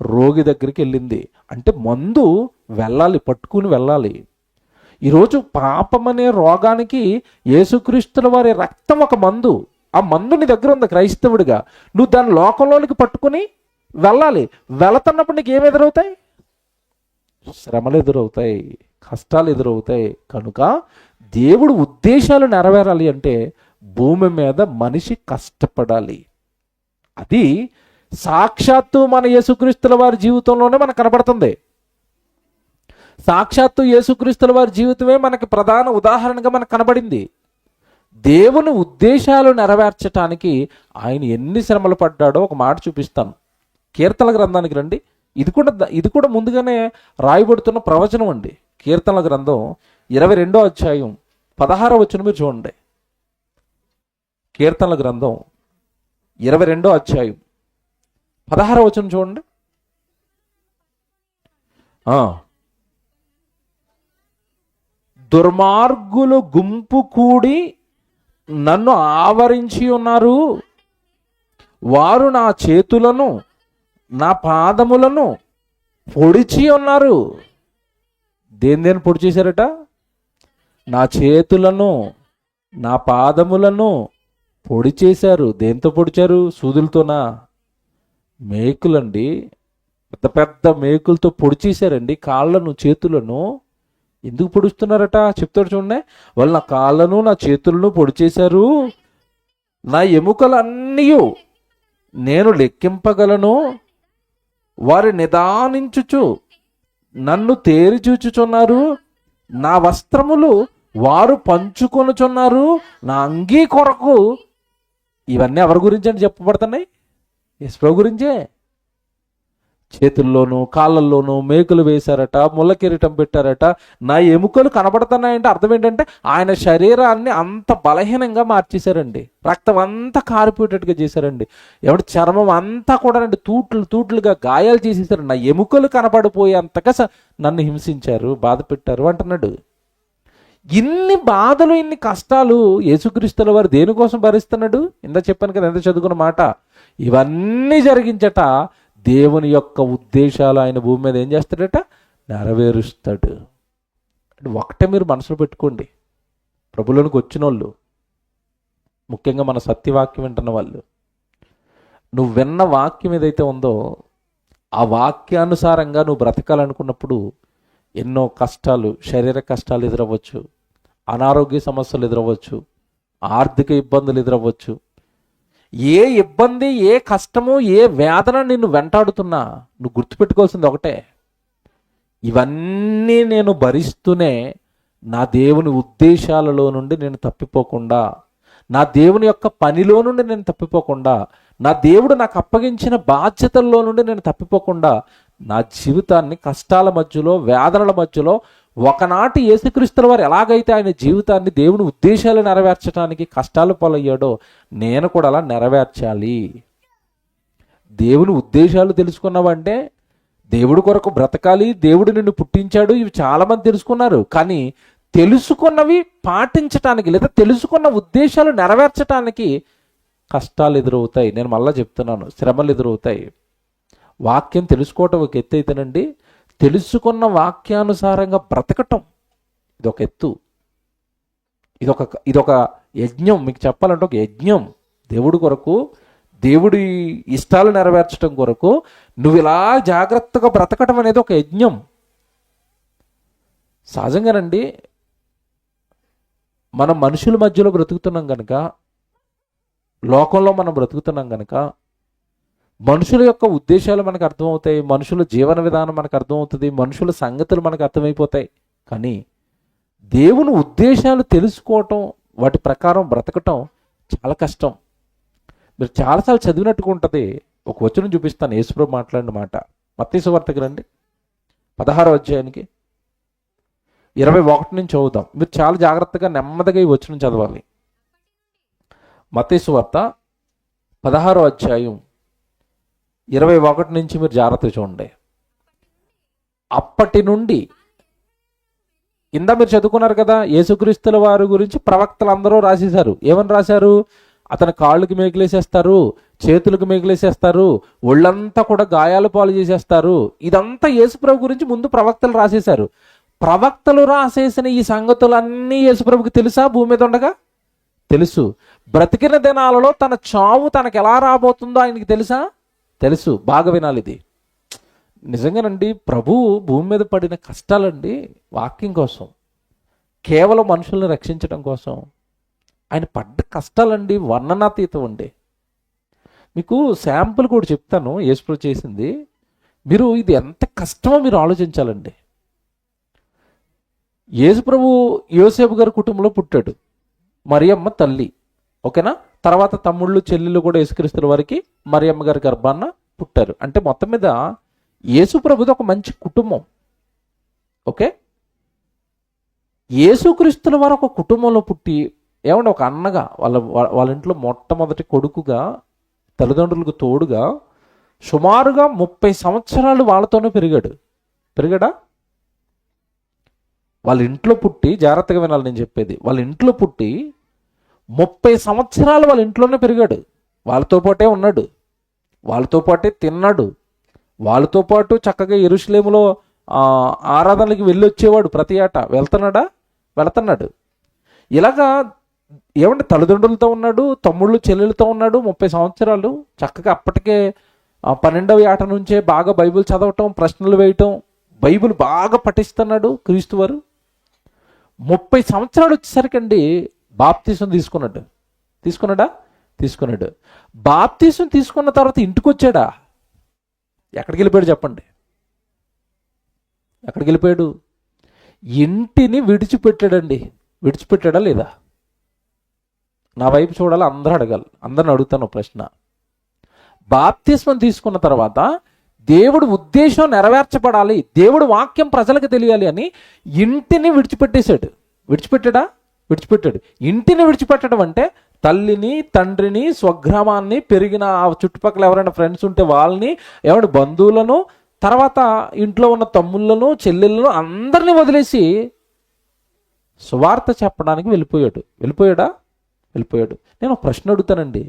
రోగి దగ్గరికి వెళ్ళింది. అంటే మందు వెళ్ళాలి, పట్టుకుని వెళ్ళాలి. ఈరోజు పాపం అనే రోగానికి యేసుక్రీస్తుల వారి రక్తం ఒక మందు. ఆ మందు నీ దగ్గర ఉంది క్రైస్తవుడిగా. నువ్వు దాని లోకంలోనికి పట్టుకుని వెళ్ళాలి. వెళుతున్నప్పుడు నీకు ఏమి ఎదురవుతాయి? శ్రమలు ఎదురవుతాయి, కష్టాలు ఎదురవుతాయి. కనుక దేవుడు ఉద్దేశాలు నెరవేరాలి అంటే భూమి మీద మనిషి కష్టపడాలి. అది సాక్షాత్తు మన యేసుక్రీస్తుల వారి జీవితంలోనే మనకు కనబడుతుంది. సాక్షాత్తు యేసుక్రీస్తుల వారి జీవితమే మనకి ప్రధాన ఉదాహరణగా మనకు కనబడింది. దేవుని ఉద్దేశాలు నెరవేర్చడానికి ఆయన ఎన్ని శ్రమలు పడ్డాడో ఒక మాట చూపిస్తాను. కీర్తనల గ్రంథానికి రండి. ఇది కూడా ముందుగానే రాయబడుతున్న ప్రవచనం అండి. కీర్తనల గ్రంథం 22వ అధ్యాయం 16వ వచనం మీరు చూడండి. కీర్తనల గ్రంథం 22వ అధ్యాయం 16వ వచనం చూడండి. దుర్మార్గులు గుంపు కూడి నన్ను ఆవరించి ఉన్నారు. వారు నా చేతులను నా పాదములను పొడిచి ఉన్నారు. దేని పొడి చేశారట? నా చేతులను నా పాదములను పొడి చేశారు. దేంతో పొడిచారు? సూదులతోనా? మేకులండి, పెద్ద పెద్ద మేకులతో పొడి చేశారండి కాళ్ళను, చేతులను. ఎందుకు పొడుస్తున్నారట చెప్తాడు చూడండి. వాళ్ళు నా కాళ్ళను నా చేతులను పొడి చేశారు. నా ఎముకలన్నీ నేను లెక్కింపగలను. వారి నిదానించుచు నన్ను తేరి చూచుచున్నారు. నా వస్త్రములు వారు పంచుకొనుచున్నారు. నా అంగీ కొరకు. ఇవన్నీ ఎవరి గురించి అంటే చెప్పబడుతున్నాయి? యేసు గురించే. చేతుల్లోనూ కాళ్ళల్లోనూ మేకులు వేశారట, ముళ్ళ కిరీటం పెట్టారట. నా ఎముకలు కనబడుతున్నాయంటే అర్థం ఏంటంటే ఆయన శరీరాన్ని అంత బలహీనంగా మార్చేశారండి. రక్తం అంతా కారిపోయేటట్టుగా చేశారండి. ఎవరి చర్మం అంతా కూడా తూట్లుగా గాయాలు చేసేసారు. నా ఎముకలు కనబడిపోయేంతగా నన్ను హింసించారు, బాధ పెట్టారు అంటున్నాడు. ఇన్ని బాధలు, ఇన్ని కష్టాలు యేసుక్రీస్తుల వారు దేనికోసం భరిస్తున్నాడు? ఇందా చెప్పాను కదా, ఎంత చదువుకున్న మాట. ఇవన్నీ జరిగించట దేవుని యొక్క ఉద్దేశాలు ఆయన భూమి మీద ఏం చేస్తాడట? నెరవేరుస్తాడు. ఒకటే మీరు మనసులో పెట్టుకోండి. ప్రభులోనికి వచ్చిన వాళ్ళు, ముఖ్యంగా మన సత్యవాక్యం వింటున్న వాళ్ళు, నువ్వు విన్న వాక్యం ఏదైతే ఉందో ఆ వాక్యానుసారంగా నువ్వు బ్రతకాలనుకున్నప్పుడు ఎన్నో కష్టాలు, శరీర కష్టాలు ఎదురవ్వచ్చు, అనారోగ్య సమస్యలు ఎదురవ్వచ్చు, ఆర్థిక ఇబ్బందులు ఎదురవ్వచ్చు. ఏ ఇబ్బంది, ఏ కష్టము, ఏ వేదన నిన్ను వెంటాడుతున్నా నువ్వు గుర్తుపెట్టుకోవాల్సింది ఒకటే, ఇవన్నీ నేను భరిస్తూనే నా దేవుని ఉద్దేశాలలో నుండి నేను తప్పిపోకుండా, నా దేవుని యొక్క పనిలో నుండి నేను తప్పిపోకుండా, నా దేవుడు నాకు అప్పగించిన బాధ్యతల్లో నుండి నేను తప్పిపోకుండా నా జీవితాన్ని కష్టాల మధ్యలో, వేదనల మధ్యలో, ఒకనాటి యేసుక్రీస్తుల వారు ఎలాగైతే ఆయన జీవితాన్ని దేవుని ఉద్దేశాలు నెరవేర్చడానికి కష్టాలు పాలయ్యాడో నేను కూడా అలా నెరవేర్చాలి. దేవుని ఉద్దేశాలు తెలుసుకున్నావంటే దేవుడి కొరకు బ్రతకాలి, దేవుడు నిన్ను పుట్టించాడు, ఇవి చాలామంది తెలుసుకున్నారు. కానీ తెలుసుకున్నవి పాటించటానికి లేదా తెలుసుకున్న ఉద్దేశాలు నెరవేర్చడానికి కష్టాలు ఎదురవుతాయి. నేను మళ్ళీ చెప్తున్నాను, శ్రమలు ఎదురవుతాయి. వాక్యం తెలుసుకోవటం ఒక ఎత్తు అయితేనండి, తెలుసుకున్న వాక్యానుసారంగా బ్రతకటం ఇదొక ఎత్తు. ఇదొక యజ్ఞం. మీకు చెప్పాలంటే ఒక యజ్ఞం. దేవుడి కొరకు, దేవుడి ఇష్టాలు నెరవేర్చడం కొరకు నువ్వు ఇలా జాగ్రత్తగా బ్రతకటం అనేది ఒక యజ్ఞం. సహజంగానండి, మనం మనుషుల మధ్యలో బ్రతుకుతున్నాం కనుక, లోకంలో మనం బ్రతుకుతున్నాం కనుక మనుషుల యొక్క ఉద్దేశాలు మనకు అర్థమవుతాయి, మనుషుల జీవన విధానం మనకు అర్థమవుతుంది, మనుషుల సంగతులు మనకు అర్థమైపోతాయి. కానీ దేవుని ఉద్దేశాలు తెలుసుకోవటం, వాటి ప్రకారం బ్రతకటం చాలా కష్టం. మీరు చాలాసార్లు చదివినట్టుగా ఉంటుంది. ఒక వచనం చూపిస్తాను, యేసుప్రభు మాట్లాడిన మాట. మత్తయి సువార్తకి రండి, 16వ అధ్యాయానికి 21 నుంచి చదువుదాం. మీరు చాలా జాగ్రత్తగా నెమ్మదిగా ఈ వచనం చదవాలి. మత్తయి సువార్త 16వ అధ్యాయం 21 నుంచి మీరు జాగ్రత్తగా చూడండి. అప్పటి నుండి, ఇందా మీరు చదువుకున్నారు కదా, యేసుక్రీస్తుల వారి గురించి ప్రవక్తలు అందరూ రాసేశారు. ఏమని రాశారు? అతని కాళ్ళకి మేకులేసేస్తారు, చేతులకు మేకులేసేస్తారు, ఒళ్ళంతా కూడా గాయాల పాలు చేసేస్తారు. ఇదంతా యేసుప్రభు గురించి ముందు ప్రవక్తలు రాసేశారు. ప్రవక్తలు రాసేసిన ఈ సంగతులన్నీ యేసుప్రభుకి తెలుసా? భూమి మీద ఉండగా తెలుసు. బ్రతికిన దినాలలో తన చావు తనకు ఎలా రాబోతుందో ఆయనకి తెలుసా? తెలుసు. బాగా వినాలి ఇది. నిజంగానండి, ప్రభువు భూమి మీద పడిన కష్టాలండి వాక్యం కోసం, కేవలం మనుషుల్ని రక్షించడం కోసం ఆయన పడ్డ కష్టాలండి వర్ణనాతీతం అండి. మీకు శాంపుల్ కూడా చెప్తాను యేసుప్రభు చేసింది. మీరు ఇది ఎంత కష్టమో మీరు ఆలోచించాలండి. యేసుప్రభు యోసేపు గారి కుటుంబంలో పుట్టాడు, మరియమ్మ తల్లి, ఓకేనా. తర్వాత తమ్ముళ్ళు చెల్లెళ్ళు కూడా యేసుక్రీస్తుల వారికి మరియమ్మ గారి గర్భాన్న పుట్టారు. అంటే మొత్తం మీద యేసుప్రభుది ఒక మంచి కుటుంబం, ఓకే. యేసుక్రీస్తుల వారు ఒక కుటుంబంలో పుట్టి, ఏమంటే ఒక అన్నగా, వాళ్ళ ఇంట్లో మొట్టమొదటి కొడుకుగా, తల్లిదండ్రులకు తోడుగా సుమారుగా 30 సంవత్సరాలు వాళ్ళతోనే పెరిగాడా? వాళ్ళ ఇంట్లో పుట్టి, జాగ్రత్తగా వినాలి నేను చెప్పేది, వాళ్ళ ఇంట్లో పుట్టి 30 సంవత్సరాలు వాళ్ళ ఇంట్లోనే పెరిగాడు. వాళ్ళతో పాటే ఉన్నాడు, వాళ్ళతో పాటే తిన్నాడు, వాళ్ళతో పాటు చక్కగా యెరూషలేములో ఆరాధనలకి వెళ్ళి వచ్చేవాడు. ప్రతి ఏటా వెళ్తున్నాడు. ఇలాగా ఏమంటే తల్లిదండ్రులతో ఉన్నాడు, తమ్ముళ్ళు చెల్లెలతో ఉన్నాడు 30 సంవత్సరాలు. చక్కగా అప్పటికే 12వ ఏట నుంచే బాగా బైబిల్ చదవటం, ప్రశ్నలు వేయటం, బైబిల్ బాగా పఠిస్తున్నాడు క్రీస్తు వారు. 30 సంవత్సరాలు వచ్చేసరికండి బాప్తీసం తీసుకున్నాడా? బాప్తీసం తీసుకున్న తర్వాత ఇంటికి వచ్చాడా? ఎక్కడికి వెళ్ళిపోయాడు చెప్పండి? ఎక్కడికి వెళ్ళిపోయాడు? ఇంటిని విడిచిపెట్టాడా లేదా? నా వైపు చూడాలి, అందరూ అడగాలి. అందరిని అడుగుతాను ప్రశ్న. బాప్తిస్మం తీసుకున్న తర్వాత దేవుడు ఉద్దేశం నెరవేర్చబడాలి, దేవుడు వాక్యం ప్రజలకు తెలియాలి అని ఇంటిని విడిచిపెట్టాడు. ఇంటిని విడిచిపెట్టడం అంటే తల్లిని, తండ్రిని, స్వగ్రామాన్ని, పెరిగిన ఆ చుట్టుపక్కల ఎవరైనా ఫ్రెండ్స్ ఉంటే వాళ్ళని, ఎవరి బంధువులను, తర్వాత ఇంట్లో ఉన్న తమ్ముళ్ళను, చెల్లెళ్ళను అందరినీ వదిలేసి సువార్త చెప్పడానికి వెళ్ళిపోయాడా? నేను ఒక ప్రశ్న అడుగుతానండి.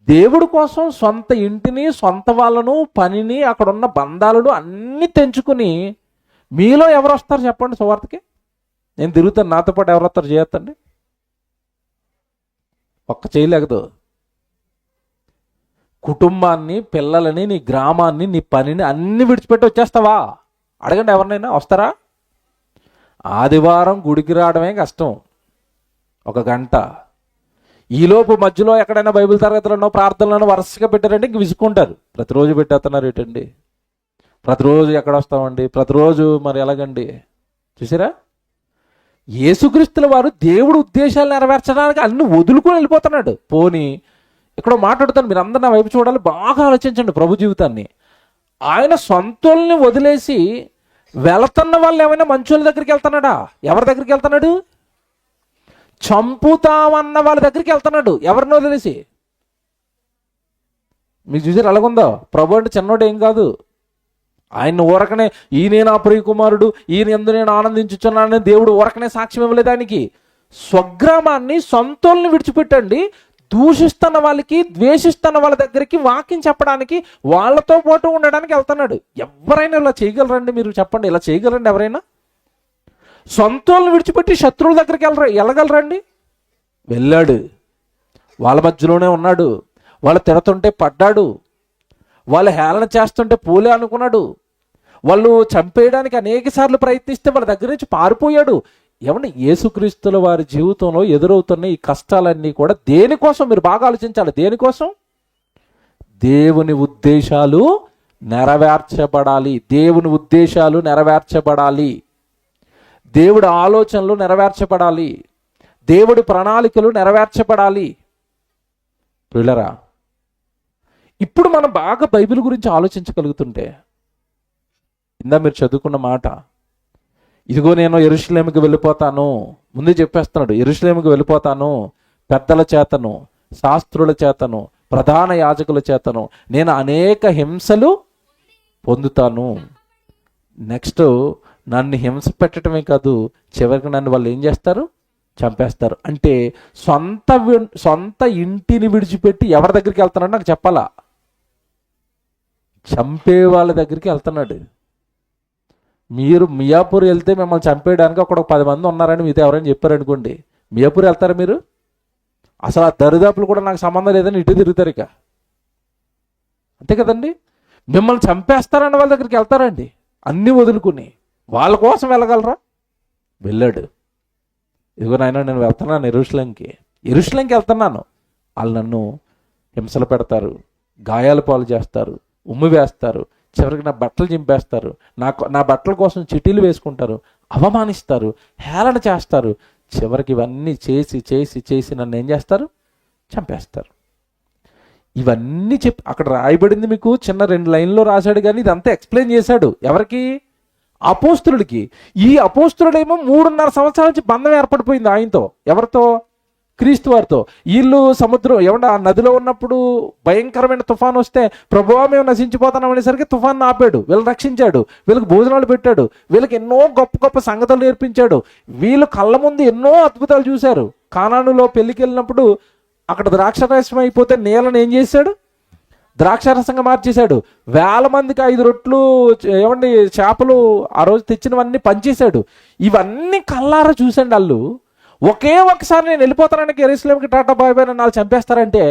దేవుడి కోసం సొంత ఇంటిని, సొంత వాళ్ళను, పనిని, అక్కడ ఉన్న బంధాలను అన్నీ తెంచుకుని మీలో ఎవరు వస్తారు చెప్పండి సువార్తకి? నేను తిరుగుతాను, నాతో పాటు ఎవరు వస్తారు చేయొద్దండి? ఒక్క చేయలేకదు. కుటుంబాన్ని, పిల్లలని, నీ గ్రామాన్ని, నీ పనిని అన్ని విడిచిపెట్టి వచ్చేస్తావా? అడగండి, ఎవరినైనా వస్తారా? ఆదివారం గుడికి రావడమే కష్టం, 1 గంట. ఈలోపు మధ్యలో ఎక్కడైనా బైబిల్ తరగతులను, ప్రార్థనలను వరుసగా పెట్టారంటే ఇంక విసుక్కుంటారు. ప్రతిరోజు పెట్టేస్తున్నారు ఏంటండి? ప్రతిరోజు ఎక్కడ వస్తామండి? ప్రతిరోజు మరి ఎలాగండి? చూసారా? యేసుక్రీస్తుల వారు దేవుడు ఉద్దేశాలు నెరవేర్చడానికి అన్ని వదులుకొని వెళ్ళిపోతున్నాడు. పోనీ ఇక్కడ మాట్లాడుతాను, మీరు అందరు నా వైపు చూడాలి, బాగా ఆలోచించండి ప్రభు జీవితాన్ని. ఆయన సొంతల్ని వదిలేసి వెళుతున్న వాళ్ళు ఏమైనా మంచోళ్ళ దగ్గరికి వెళ్తున్నాడా? ఎవరి దగ్గరికి వెళ్తున్నాడు? చంపుతామన్న వాళ్ళ దగ్గరికి వెళ్తున్నాడు. ఎవరిని వదిలేసి? మీకు చూసారు ఎలాగుందో? ప్రభు అంటే చిన్నోడు ఏం కాదు. ఆయన ఊరకనే ఈయనే నా ప్రియ కుమారుడు, ఈయన యందు నేను ఆనందించుచున్నానని దేవుడు ఊరకనే సాక్ష్యం ఇవ్వలేదు ఆయనకి. స్వగ్రామాన్ని, సొంతల్ని విడిచిపెట్టండి, దూషిస్తున్న వాళ్ళకి, ద్వేషిస్తున్న వాళ్ళ దగ్గరికి వాక్యం చెప్పడానికి, వాళ్ళతో పాటు ఉండడానికి వెళ్తున్నాడు. ఎవరైనా ఇలా చేయగలరండి? మీరు చెప్పండి, ఇలా చేయగలరండి ఎవరైనా? సొంతోళ్ళని విడిచిపెట్టి శత్రువుల దగ్గరికి వెళ్ళగలరండి? వెళ్ళాడు. వాళ్ళ మధ్యలోనే ఉన్నాడు. వాళ్ళు తిడుతుంటే పడ్డాడు. వాళ్ళు హేళన చేస్తుంటే పోలే అనుకున్నాడు. వాళ్ళు చంపేయడానికి అనేక సార్లు ప్రయత్నిస్తే వాళ్ళ దగ్గర నుంచి పారిపోయాడు. ఏమంటే యేసుక్రీస్తుల వారి జీవితంలో ఎదురవుతున్న ఈ కష్టాలన్నీ కూడా దేనికోసం? మీరు బాగా ఆలోచించాలి. దేనికోసం? దేవుని ఉద్దేశాలు నెరవేర్చబడాలి. దేవుని ఉద్దేశాలు నెరవేర్చబడాలి. దేవుడి ఆలోచనలు నెరవేర్చబడాలి. దేవుడి ప్రణాళికలు నెరవేర్చబడాలి. ప్రియులరా, ఇప్పుడు మనం బాగా బైబిల్ గురించి ఆలోచించగలుగుతుంటే, ఇందా మీరు చదువుకున్న మాట, ఇదిగో నేను యెరూషలేముకి వెళ్ళిపోతాను, ముందే చెప్పేస్తున్నాడు. యెరూషలేముకి వెళ్ళిపోతాను, పెద్దల చేతను, శాస్త్రుల చేతను, ప్రధాన యాజకుల చేతను నేను అనేక హింసలు పొందుతాను. నెక్స్ట్ నన్ను హింస పెట్టడమే కాదు, చివరికి నన్ను వాళ్ళు ఏం చేస్తారు? చంపేస్తారు. అంటే సొంత ఇంటిని విడిచిపెట్టి ఎవరి దగ్గరికి వెళ్తున్నాడు నాకు చెప్పాలా? చంపే వాళ్ళ దగ్గరికి వెళ్తున్నాడు. మీరు మియాపూర్ వెళ్తే మిమ్మల్ని చంపేయడానికి అక్కడ 10 మంది ఉన్నారని మీతో ఎవరైనా చెప్పారనుకోండి, మియాపూర్ వెళ్తారా మీరు? అసలు ఆ దరిదాపులు కూడా నాకు సంబంధం లేదని ఇటు తిరుగుతారు ఇక. అంతే కదండి. మిమ్మల్ని చంపేస్తారన్న వాళ్ళ దగ్గరికి వెళ్తారండి, అన్నీ వదులుకుని. వాళ్ళ కోసం వెళ్ళగలరా? వెళ్ళాడు. ఇదిగో నాయన నేను వెళ్తున్నాను యెరూషలేంకి వెళ్తున్నాను. వాళ్ళు నన్ను హింసలు పెడతారు, గాయాల పాలు చేస్తారు, ఉమ్మి వేస్తారు, చివరికి నా బట్టలు చింపేస్తారు, నా బట్టల కోసం చిటీలు వేసుకుంటారు, అవమానిస్తారు, హేళన చేస్తారు. చివరికి ఇవన్నీ చేసి చేసి చేసి నన్ను ఏం చేస్తారు? చంపేస్తారు. ఇవన్నీ అక్కడ రాయబడింది మీకు చిన్న 2 లైన్లో రాశాడు, కానీ ఇదంతా ఎక్స్ప్లెయిన్ చేశాడు. ఎవరికి? అపోస్తులుడికి. ఈ అపోస్తులుడేమో 3.5 సంవత్సరాల నుంచి బంధం ఏర్పడిపోయింది ఆయనతో. ఎవరితో? క్రీస్తు వారితో. వీళ్ళు సముద్రం ఏమన్నా ఆ నదిలో ఉన్నప్పుడు భయంకరమైన తుఫాను వస్తే, ప్రభువా మేము నశించిపోతాం అనేసరికి తుఫాను ఆపాడు, వీళ్ళు రక్షించాడు, వీళ్ళకి భోజనాలు పెట్టాడు, వీళ్ళకి ఎన్నో గొప్ప గొప్ప సంగతులు నేర్పించాడు. వీళ్ళు కళ్ళ ముందు ఎన్నో అద్భుతాలు చూశారు. కానానులో పెళ్లికి వెళ్ళినప్పుడు అక్కడ ద్రాక్షరసం అయిపోతే నీళ్ళని ఏం చేశాడు? ద్రాక్షారసంగా మార్చేశాడు. 1000 మందికి 5 రొట్లు చేపలు ఆ రోజు తెచ్చినవన్నీ పంచేశాడు. ఇవన్నీ కళ్ళారా చూసండి వాళ్ళు. ఒకే ఒకసారి నేను వెళ్ళిపోతానంటే యెరూషలేముకి టాటా బాయ్ బాయ్ నన్ను వాళ్ళు చంపేస్తారంటే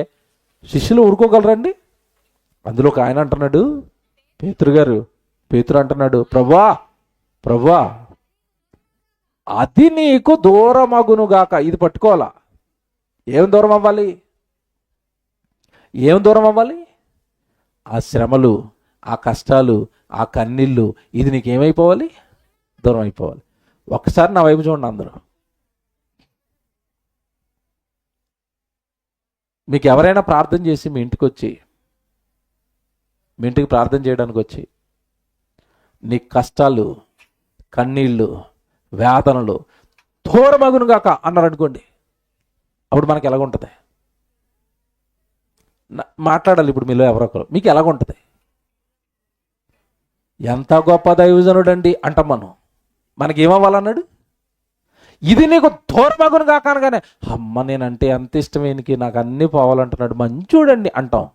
శిష్యులు ఊరుకోగలరండి? అందులో ఒక ఆయన అంటున్నాడు, పేతురు అంటున్నాడు, ప్రభువా అది నీకు దూరమగునుగాక. ఇది పట్టుకోవాలా? ఏం దూరం అవ్వాలి? ఆ శ్రమలు, ఆ కష్టాలు, ఆ కన్నీళ్ళు, ఇది నీకేమైపోవాలి? దూరం అయిపోవాలి. ఒక్కసారి నా వైపు చూడండి అందరూ. మీకు ఎవరైనా ప్రార్థన చేసి మీ ఇంటికి ప్రార్థన చేయడానికి వచ్చి నీ కష్టాలు, కన్నీళ్ళు, వేదనలు దూరమగును గాక అన్నారనుకోండి, అప్పుడు మనకి ఎలాగుంటుంది? మాట్లాడాలి ఇప్పుడు మీలో ఎవరొకరు. మీకు ఎలాగుంటుంది? ఎంత గొప్ప దైవజనుడండి అంటాం మనం. మనకేమవ్వాలన్నాడు? ఇది నీకు దూరమగును కాక అనగానే, అమ్మ నేనంటే ఎంత ఇష్టమేనికి, నాకు అన్నీ పోవాలంటున్నాడు, మంచోడండి అంటాం.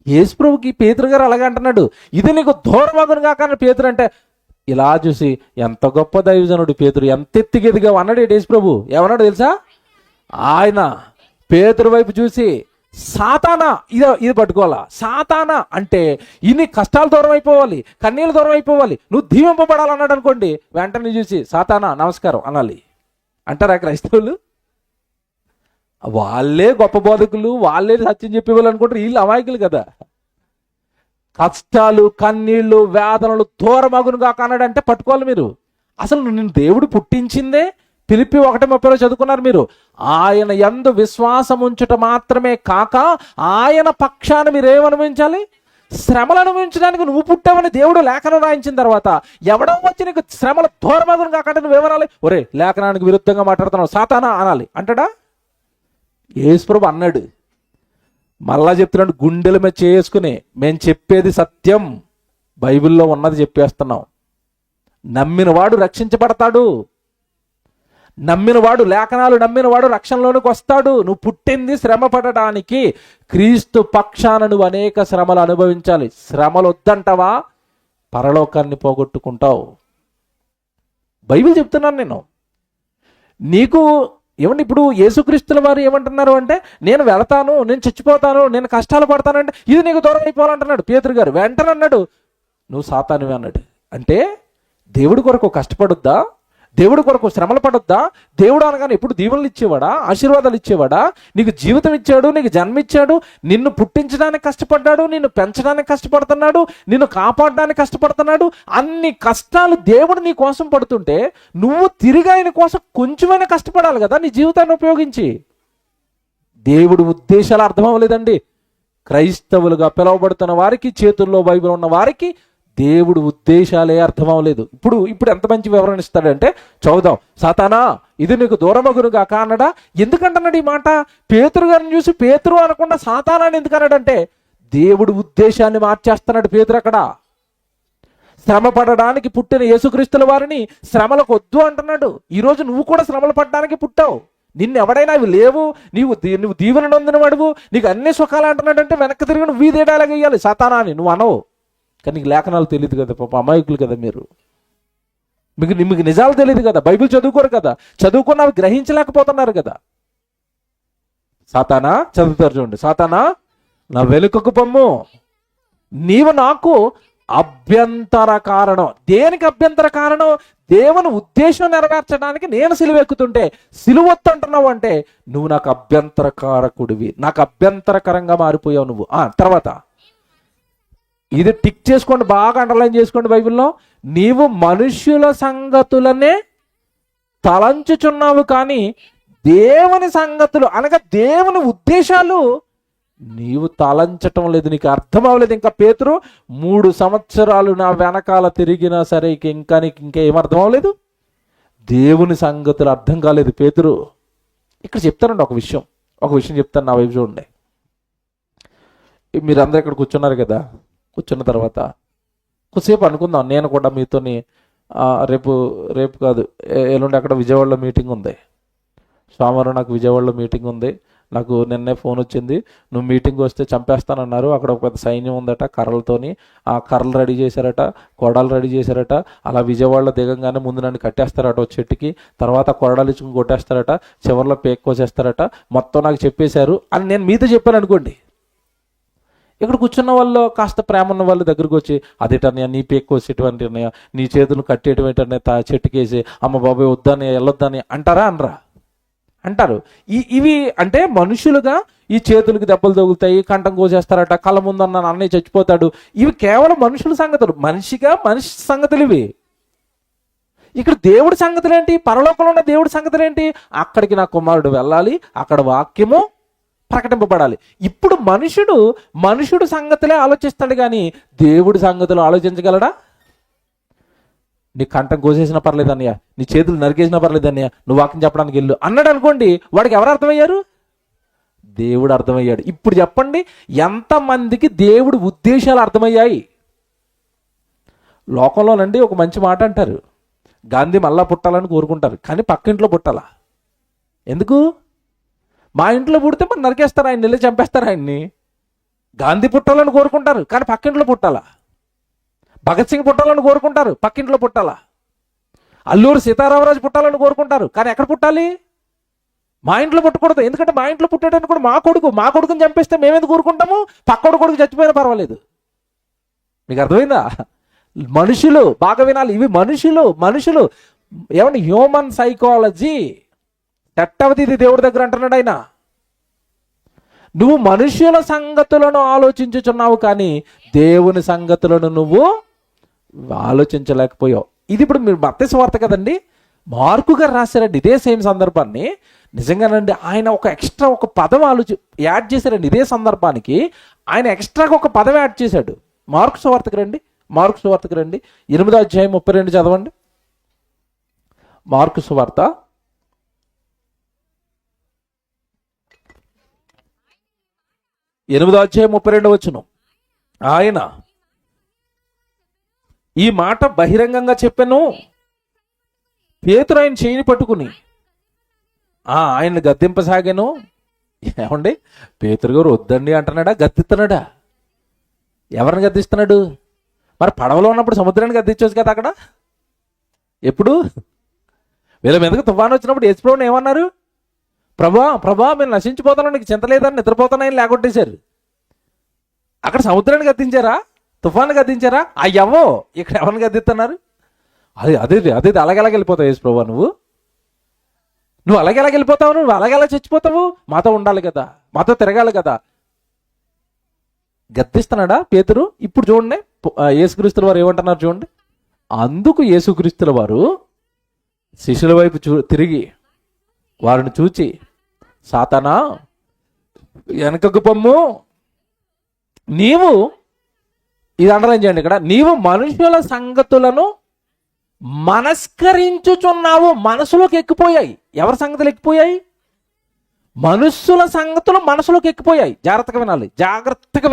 యేసుప్రభుకి పేతురు గారు అలాగే అంటున్నాడు, ఇది నీకు దూరమగును కాక అని. పేతురు అంటే ఇలా చూసి, ఎంత గొప్ప దైవజనుడు పేతురు, ఎంత ఎత్తిగెదిగా అన్నాడు యేసుప్రభు. ఏమన్నాడు తెలుసా? ఆయన పేతురు వైపు చూసి, సాతానా, ఇది పట్టుకోవాలా? సాతానా అంటే ఇన్ని కష్టాలు దూరం అయిపోవాలి, కన్నీళ్ళు దూరం అయిపోవాలి, నువ్వు దీవింపబడాలన్నాడు అనుకోండి, వెంటనే చూసి సాతానా నమస్కారం అనాలి. అంటారా క్రైస్తవులు? వాళ్ళే గొప్ప బోధకులు, వాళ్ళే సత్యం చెప్పేవాళ్ళు అనుకుంటారు. వీళ్ళు అమాయకులు కదా. కష్టాలు, కన్నీళ్లు, వేదనలు దూరమగును కాక అన్నాడంటే పట్టుకోవాలి మీరు. అసలు నిన్ను దేవుడు పుట్టించిందే ఫిలిప్పి 1:30 చదువుకున్నారు మీరు. ఆయన యందు విశ్వాసం ఉంచుట మాత్రమే కాక ఆయన పక్షాన మీరు ఏమనుభవించాలి? శ్రమలు అనుభవించడానికి నువ్వు పుట్టావని దేవుడు లేఖనం రాయించిన తర్వాత ఎవడో వచ్చి నీకు శ్రమలు దూరమగును కాకంటే నువ్వేమనాలి? ఒరే లేఖనానికి విరుద్ధంగా మాట్లాడుతున్నావు సాతానా అనాలి. అంటాడా? యేసుప్రభు అన్నాడు. మళ్ళా చెప్తున్నాడు, గుండెల మీద చేసుకుని మేము చెప్పేది సత్యం, బైబిల్లో ఉన్నది చెప్పేస్తున్నాం, నమ్మిన వాడు రక్షించబడతాడు, నమ్మినవాడు, లేఖనాలు నమ్మినవాడు రక్షణలోనికి వస్తాడు. నువ్వు పుట్టింది శ్రమ పడడానికి. క్రీస్తు పక్షాన నువ్వు అనేక శ్రమలు అనుభవించాలి. శ్రమలు వద్దంటావా, పరలోకాన్ని పోగొట్టుకుంటావు. బైబిల్ చెప్తున్నాను నేను నీకు. ఏమంటే ఇప్పుడు యేసుక్రీస్తుల వారు ఏమంటున్నారు అంటే, నేను వెళతాను, నేను చచ్చిపోతాను, నేను కష్టాలు పడతానంటే ఇది నీకు దూరం అయిపోవాలంటున్నాడు పేతురు గారు. వెంటనే అన్నాడు, నువ్వు సాతానువే అన్నాడు. అంటే దేవుడి కొరకు కష్టపడొద్దా, దేవుడి కొరకు శ్రమలు పడొద్దా? దేవుడు అనగానే ఎప్పుడు దీవెనలు ఇచ్చేవాడా, ఆశీర్వాదాలు ఇచ్చేవాడా? నీకు జీవితం ఇచ్చాడు, నీకు జన్మ ఇచ్చాడు, నిన్ను పుట్టించడానికి కష్టపడ్డాడు, నిన్ను పెంచడానికి కష్టపడుతున్నాడు, నిన్ను కాపాడడానికి కష్టపడుతున్నాడు. అన్ని కష్టాలు దేవుడు నీ కోసం పడుతుంటే నువ్వు తిరిగి ఆయన కోసం కొంచెమైనా కష్టపడాలి కదా నీ జీవితాన్ని ఉపయోగించి. దేవుడి ఉద్దేశాలు అర్థం అవ్వలేదండి. క్రైస్తవులుగా పిలువబడుతున్న వారికి, చేతుల్లో బైబిల్ ఉన్న వారికి దేవుడు ఉద్దేశాలే అర్థం అవ్వలేదు. ఇప్పుడు ఎంత మంచి వివరణ ఇస్తాడంటే చదువుదాం. సాతానా, ఇది నీకు దూరమగునుగా కానడా. ఎందుకంటున్నాడు ఈ మాట? పేతురు గారిని చూసి పేతురు అనకుండా సాతానా అని ఎందుకు అన్నాడంటే దేవుడు ఉద్దేశాన్ని మార్చేస్తున్నాడు పేతురు అక్కడ. శ్రమ పడడానికి పుట్టిన యేసుక్రీస్తుల వారిని శ్రమలకు వద్దు అంటున్నాడు. ఈరోజు నువ్వు కూడా శ్రమలు పడడానికి పుట్టావు. నిన్ను ఎవడైనా అవి లేవు, నువ్వు దీవెన నొందిన వాడువు, నీకు అన్ని సుఖాలు అంటున్నాడంటే వెనక్కి తిరిగి నువ్వు వీధేడాలాగా వేయాలి సాతానా అని నువ్వు అనవు. కానీ నీకు లేఖనాలు తెలియదు కదా, పాప అమాయకులు కదా మీరు. మీకు నిజాలు తెలియదు కదా, బైబిల్ చదువుకోరు కదా, చదువుకున్న అవి గ్రహించలేకపోతున్నారు కదా. సాతానా, చదువుతారు చూడండి. సాతానా, నా వెనుకకు పొమ్ము, నీవు నాకు అభ్యంతర కారణం. దేనికి అభ్యంతర కారణం? దేవుని ఉద్దేశం నెరవేర్చడానికి నేను సిలువెక్కుతుంటే సిలువొత్తు అంటున్నావు అంటే నువ్వు నాకు అభ్యంతరకారకుడివి, నాకు అభ్యంతరకరంగా మారిపోయావు నువ్వు. తర్వాత ఇది టిక్ చేసుకోండి, బాగా అండర్లైన్ చేసుకోండి బైబిల్లో. నీవు మనుష్యుల సంగతులనే తలంచుచున్నావు కానీ దేవుని సంగతులు అనగా దేవుని ఉద్దేశాలు నీవు తలంచటం లేదు, నీకు అర్థం అవ్వలేదు. ఇంకా పేతురు 3 సంవత్సరాలు నా వెనకాల తిరిగినా సరే నీకు ఇంకా ఏమర్థం అవ్వలేదు, దేవుని సంగతులు అర్థం కాలేదు పేతురు. ఇక్కడ చెప్తానండి ఒక విషయం చెప్తాను, నా వైపు చూడండి. మీరందరూ ఇక్కడ కూర్చున్నారు కదా, కూర్చున్న తర్వాత కొద్దిసేపు అనుకుందాం. నేను కూడా మీతోని రేపు కాదు, ఎల్లుండి అక్కడ విజయవాడలో మీటింగ్ ఉంది. సోమవారం నాకు విజయవాడలో మీటింగ్ ఉంది. నాకు నిన్నే ఫోన్ వచ్చింది, నువ్వు మీటింగ్ వస్తే చంపేస్తానన్నారు. అక్కడ ఒక పెద్ద సైన్యం ఉందట, కర్రలతోని. ఆ కర్రలు రెడీ చేశారట, కొడాలు రెడీ చేశారట. అలా విజయవాడలో దిగంగానే ముందు నన్ను కట్టేస్తారట ఒక చెట్టుకి, తర్వాత కొరడాలు ఇచ్చుకుని కొట్టేస్తారట, చివరిలో పేక్కోసేస్తారట. మొత్తం నాకు చెప్పేశారు అని నేను మీతో చెప్పాను అనుకోండి. ఇక్కడ కూర్చున్న వాళ్ళు కాస్త ప్రేమ ఉన్న వాళ్ళ దగ్గరకు వచ్చి, అదేటన్నయ్య నీ పేక్కోసేటువంటి అన్నయ్య, నీ చేతులు కట్టేటువంటి అన్నయ్య, చెట్టుకేసి అమ్మ బాబాయ్ వద్దని వెళ్ళొద్దని అంటారా అనరా? అంటారు. ఇవి అంటే మనుషులుగా ఈ చేతులకి దెబ్బలు తగులుతాయి, కంఠం కోసేస్తారట, కళ్ళ ముందన్న అన్నయ్య చచ్చిపోతాడు. ఇవి కేవలం మనుషుల సంగతులు, మనిషి సంగతులు ఇవి. ఇక్కడ దేవుడి సంగతులు ఏంటి? పరలోకంలో ఉన్న దేవుడి సంగతులు ఏంటి? అక్కడికి నా కుమారుడు వెళ్ళాలి, అక్కడ వాక్యము ప్రకటింపబడాలి. ఇప్పుడు మనుషుడు సంగతులే ఆలోచిస్తాడు కానీ దేవుడి సంగతులు ఆలోచించగలడా? నీ కంఠం కోసేసినా పర్లేదన్నయ్య, నీ చేతులు నరికేసినా పర్లేదన్నయ్య, నువ్వు వాక్యం చెప్పడానికి వెళ్ళు అన్నాడు అనుకోండి, వాడికి ఎవరు అర్థమయ్యారు? దేవుడు అర్థమయ్యాడు. ఇప్పుడు చెప్పండి, ఎంతమందికి దేవుడి ఉద్దేశాలు అర్థమయ్యాయి? లోకంలోనండి ఒక మంచి మాట అంటారు, గాంధీ మళ్ళా పుట్టాలని కోరుకుంటారు కానీ పక్కింట్లో పుట్టాలా. ఎందుకు? మా ఇంట్లో పుడితే మరి నరికేస్తారు ఆయన్ని, వెళ్ళి చంపేస్తారు ఆయన్ని. గాంధీ పుట్టాలని కోరుకుంటారు కానీ పక్కింట్లో పుట్టాలా. భగత్ సింగ్ పుట్టాలని కోరుకుంటారు, పక్కింట్లో పుట్టాలా. అల్లూరు సీతారామరాజు పుట్టాలని కోరుకుంటారు కానీ ఎక్కడ పుట్టాలి? మా ఇంట్లో పుట్టకూడదు. ఎందుకంటే మా ఇంట్లో పుట్టేటప్పుడు కూడా మా కొడుకుని చంపేస్తే మేమేందుకు కోరుకుంటాము? పక్కోడు కొడుకు చచ్చిపోయినా పర్వాలేదు. మీకు అర్థమైందా? మనుషులు బాగా వినాలి, ఇవి మనుషులు ఏమంటే హ్యూమన్ సైకాలజీ చట్టవది, ఇది దేవుడి దగ్గర అంటున్నాడు ఆయన. నువ్వు మనుషుల సంగతులను ఆలోచించుచున్నావు కానీ దేవుని సంగతులను నువ్వు ఆలోచించలేకపోయావు. ఇది ఇప్పుడు మీరు మత్తయి సువార్త కదండి, మార్కు గారు రాశారండి ఇదే సేమ్ సందర్భాన్ని. నిజంగానండి ఆయన ఒక ఎక్స్ట్రా ఒక పదం యాడ్ చేశారండి. ఇదే సందర్భానికి ఆయన ఎక్స్ట్రాగా ఒక పదం యాడ్ చేశాడు. మార్కు సువార్తకు రండి, 8వ అధ్యాయం 32 చదవండి. మార్కు సువార్త 8వ అధ్యాయం 32వ వచనం. ఆయన ఈ మాట బహిరంగంగా చెప్పాను. పేతురు ఆయన చేయిని పట్టుకుని ఆయన్ని గద్దింపసాగాను. ఏమండి, పేతురు గారు వద్దండి అంటున్నాడా, గద్దిస్తున్నాడా? ఎవరిని గద్దిస్తున్నాడు? మరి పడవలో ఉన్నప్పుడు సముద్రాన్ని గద్దించవచ్చు కదా అక్కడ. ఎప్పుడు వీళ్ళ మీదకి తుఫాను వచ్చినప్పుడు యేసుప్రభువుని ఏమన్నారు? ప్రభా మీరు నశించిపోతాను, నీకు చింత లేదని నిద్రపోతున్నాయని లేకొట్టేశారు. అక్కడ సముద్రాన్ని గద్దించారా? తుఫాను గద్దించారా? అయ్యవ్వో ఇక్కడ ఎవరిని గద్దిస్తున్నారు? అదే అలాగెలా వెళ్ళిపోతావు యేసుప్రభు? నువ్వు అలాగెలా వెళ్ళిపోతావు? నువ్వు అలాగెలా చచ్చిపోతావు? మాతో ఉండాలి కదా, మాతో తిరగాలి కదా. గద్దిస్తున్నాడా పేతురు? ఇప్పుడు చూడండి యేసుక్రీస్తుల వారు ఏమంటున్నారు చూడండి. అందుకు యేసుక్రీస్తుల వారు శిష్యుల వైపు తిరిగి వారిని చూచి, సాతానా వెనకకు పొమ్ము, నీవు, ఇది అండర్లైన్ చేయండి ఇక్కడ, నీవు మనుషుల సంగతులను మనస్కరించుచున్నావు. మనసులోకి ఎక్కిపోయాయి. ఎవరి సంగతులు ఎక్కిపోయాయి? మనుషుల సంగతులు మనసులోకి ఎక్కిపోయాయి. జాగ్రత్తగా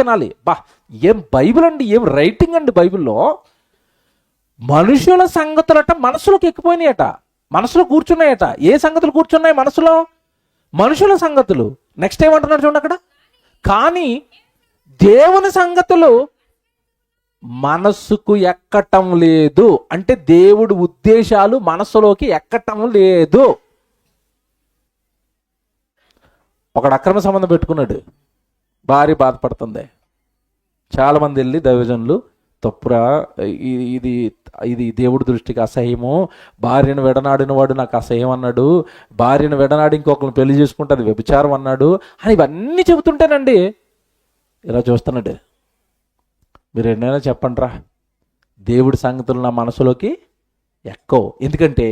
వినాలి. ఏం బైబిల్ అండి, ఏం రైటింగ్ అండి బైబిల్లో. మనుషుల సంగతులట మనసులోకి ఎక్కిపోయినాయట, మనసులో కూర్చున్నాయట. ఏ సంగతులు కూర్చున్నాయి మనసులో? మనుషుల సంగతులు. నెక్స్ట్ ఏమంటున్నాడు చూడండి అక్కడ, కానీ దేవుని సంగతులు మనస్సుకు ఎక్కటం లేదు. అంటే దేవుడి ఉద్దేశాలు మనసులోకి ఎక్కటం లేదు. ఒకడు అక్రమ సంబంధం పెట్టుకున్నాడు, భార్య బాధపడుతుంది. చాలామంది వెళ్ళి దైవజనులు, తప్పురా, ఇది దేవుడి దృష్టికి అసహ్యము, భార్యను విడనాడిన వాడు నాకు అసహ్యం అన్నాడు, భార్యను విడనాడి ఇంకొకరిని పెళ్లి చేసుకుంటే అది వ్యభిచారం అన్నాడు అని ఇవన్నీ చెబుతుంటేనండి ఇలా చూస్తున్నాడు. మీరు ఎన్నైనా చెప్పండి రా, దేవుడి సంగతులు నా మనసులోకి ఎక్కవు. ఎందుకంటే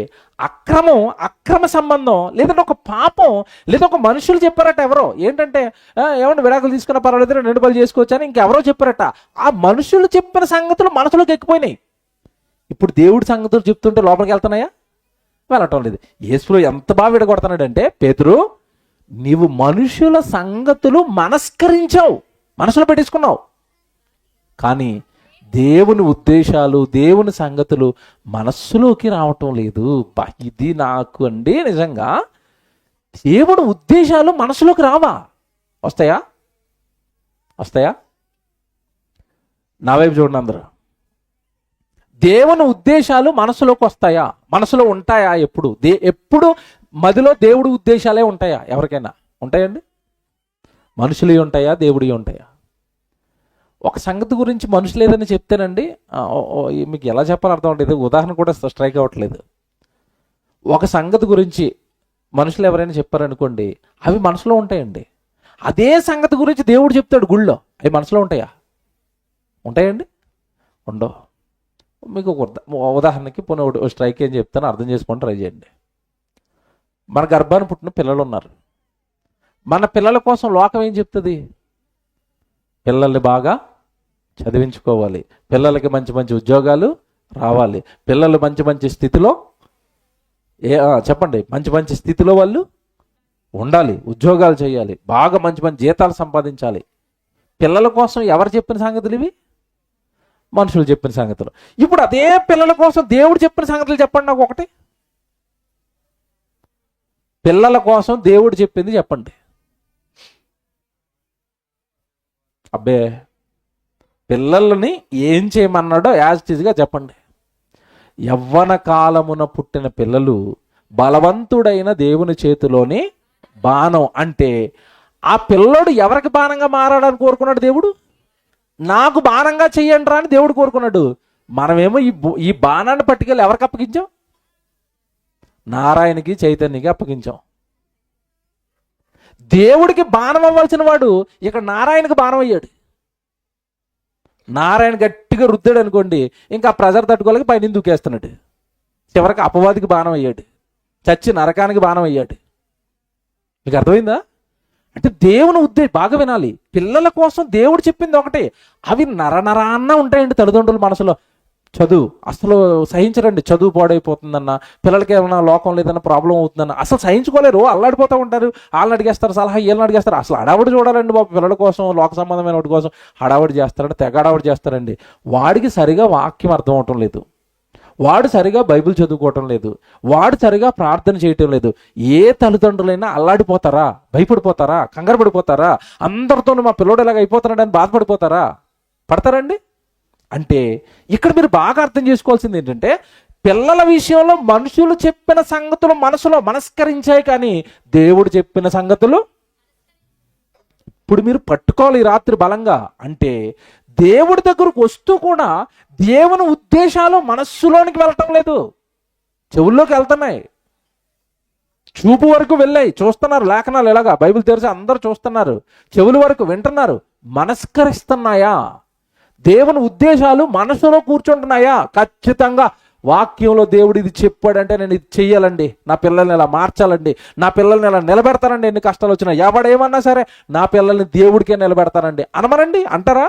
అక్రమ సంబంధం, లేదంటే ఒక పాపం, లేదా ఒక మనుషులు చెప్పారట ఎవరో, ఏంటంటే ఏమన్నా విడాకులు తీసుకున్న పర్వాలేదు, 2 పనులు చేసుకోవచ్చు అని ఇంకెవరో చెప్పారట. ఆ మనుషులు చెప్పిన సంగతులు మనసులోకి ఎక్కిపోయినాయి. ఇప్పుడు దేవుడి సంగతులు చెప్తుంటే లోపలికి వెళ్తున్నాయా? వెళ్ళటం లేదు. యేసులో ఎంత బాగా విడగొడుతున్నాడంటే, పేతురు నీవు మనుషుల సంగతులు మనస్కరించావు, మనసులో పెట్టేసుకున్నావు, కానీ దేవుని ఉద్దేశాలు, దేవుని సంగతులు మనస్సులోకి రావటం లేదు. ఇది నాకు అండి నిజంగా దేవుని ఉద్దేశాలు మనసులోకి రావా? వస్తాయా? నా వైపు చూడండి అందరూ. దేవుని ఉద్దేశాలు మనసులోకి వస్తాయా? మనసులో ఉంటాయా? ఎప్పుడు మదిలో దేవుడి ఉద్దేశాలే ఉంటాయా? ఎవరికైనా ఉంటాయండి? మనుషులు ఉంటాయా, దేవుడి ఉంటాయా? ఒక సంగతి గురించి మనుషులు ఏదని చెప్తేనండి, మీకు ఎలా చెప్పాలని అర్థం అవుతుంది, ఉదాహరణ కూడా స్ట్రైక్ అవ్వట్లేదు. ఒక సంగతి గురించి మనుషులు ఎవరైనా చెప్పారనుకోండి, అవి మనసులో ఉంటాయండి. అదే సంగతి గురించి దేవుడు చెప్తాడు గుళ్ళో, అవి మనసులో ఉంటాయండి? ఉండవు. మీకు ఒక ఉదాహరణకి పోనీ స్ట్రైక్ ఏం చెప్తాను, అర్థం చేసుకొని ట్రై చేయండి. మన గర్భాన్ని పుట్టిన పిల్లలు ఉన్నారు. మన పిల్లల కోసం లోకం ఏం చెప్తుంది? పిల్లల్ని బాగా చదివించుకోవాలి, పిల్లలకి మంచి మంచి ఉద్యోగాలు రావాలి, పిల్లలు మంచి మంచి స్థితిలో చెప్పండి, మంచి మంచి స్థితిలో వాళ్ళు ఉండాలి, ఉద్యోగాలు చేయాలి, బాగా మంచి మంచి జీతాలు సంపాదించాలి. పిల్లల కోసం ఎవరు చెప్పిన సంగతులు ఇవి? మనుషులు చెప్పిన సంగతులు. ఇప్పుడు అదే పిల్లల కోసం దేవుడు చెప్పిన సంగతులు చెప్పండి నాకు ఒకటి. పిల్లల కోసం దేవుడు చెప్పింది చెప్పండి. అబ్బే, పిల్లల్ని ఏం చేయమన్నాడో యాజ్ ఇట్ ఈజ్గా చెప్పండి. యవ్వన కాలమున పుట్టిన పిల్లలు బలవంతుడైన దేవుని చేతిలోని బాణం. అంటే ఆ పిల్లడు ఎవరికి బాణంగా మారాడని కోరుకున్నాడు దేవుడు? నాకు బాణంగా చెయ్యండి రా అని దేవుడు కోరుకున్నాడు. మనమేమో ఈ బాణాన్ని పట్టుకెళ్ళి ఎవరికి అప్పగించాం? నారాయణకి, చైతన్యకి అప్పగించాం. దేవుడికి బాణం అవ్వాల్సిన వాడు ఇక్కడ నారాయణకి బాణం అయ్యాడు. నారాయణ గట్టిగా రుద్దాడు అనుకోండి, ఇంకా ప్రెజర్ తట్టుకోలేక పైన దూకేస్తున్నాడు. చివరికి అపవాదికి బాణం అయ్యాడు, చచ్చి నరకానికి బాణం అయ్యాడు. మీకు అర్థమైందా? అంటే దేవుని ఉద్దేశం బాగా వినాలి. పిల్లల కోసం దేవుడు చెప్పింది ఒకటే, అవి నరనరాన్న ఉంటాయండి తల్లిదండ్రుల మనసులో. చదువు అసలు సహించరండి, చదువు పాడైపోతుందన్న, పిల్లలకి ఏమైనా లోకం లేదన్న ప్రాబ్లం అవుతుందన్న అసలు సహించుకోలేరు, అల్లాడిపోతూ ఉంటారు. వాళ్ళని అడిగేస్తారు సలహా, వీళ్ళని అడిగేస్తారు. అసలు హడావుడి చూడాలండి బాబు, పిల్లల కోసం లోక సంబంధమైన వాటి కోసం హడావుడి చేస్తారంటే తెగ హడావుడి చేస్తారండి. వాడికి సరిగా వాక్యం అర్థం అవటం లేదు, వాడు సరిగా బైబిల్ చదువుకోవటం లేదు, వాడు సరిగా ప్రార్థన చేయటం లేదు. ఏ తల్లిదండ్రులైనా అల్లాడిపోతారా? భయపడిపోతారా? కంగారు పడిపోతారా? అందరితోనూ మా పిల్లోడు ఇలాగ అయిపోతున్నాడని బాధపడిపోతారా? పడతారండి? అంటే ఇక్కడ మీరు బాగా అర్థం చేసుకోవాల్సింది ఏంటంటే, పిల్లల విషయంలో మనుషులు చెప్పిన సంగతులు మనసులో మనస్కరించాయి, కానీ దేవుడు చెప్పిన సంగతులు ఇప్పుడు మీరు పట్టుకోవాలి ఈ రాత్రి బలంగా. అంటే దేవుడి దగ్గరకు వస్తూ కూడా దేవుని ఉద్దేశాలు మనస్సులోనికి వెళ్ళటం లేదు, చెవుల్లోకి వెళ్తున్నాయి, చూపు వరకు వెళ్ళాయి. చూస్తున్నారు లేఖనాలు, ఎలాగా బైబిల్ తెరిచి అందరూ చూస్తున్నారు, చెవుల వరకు వింటున్నారు. మనస్కరిస్తున్నాయా? దేవుని ఉద్దేశాలు మనసులో కూర్చుంటున్నాయా? ఖచ్చితంగా వాక్యంలో దేవుడు ఇది చెప్పాడంటే నేను ఇది చెయ్యాలండి, నా పిల్లల్ని ఇలా మార్చాలండి, నా పిల్లల్ని ఇలా నిలబెడతానండి, ఎన్ని కష్టాలు వచ్చినా ఎవడేమన్నా సరే నా పిల్లల్ని దేవుడికే నిలబెడతానండి అనమనండి, అంటారా?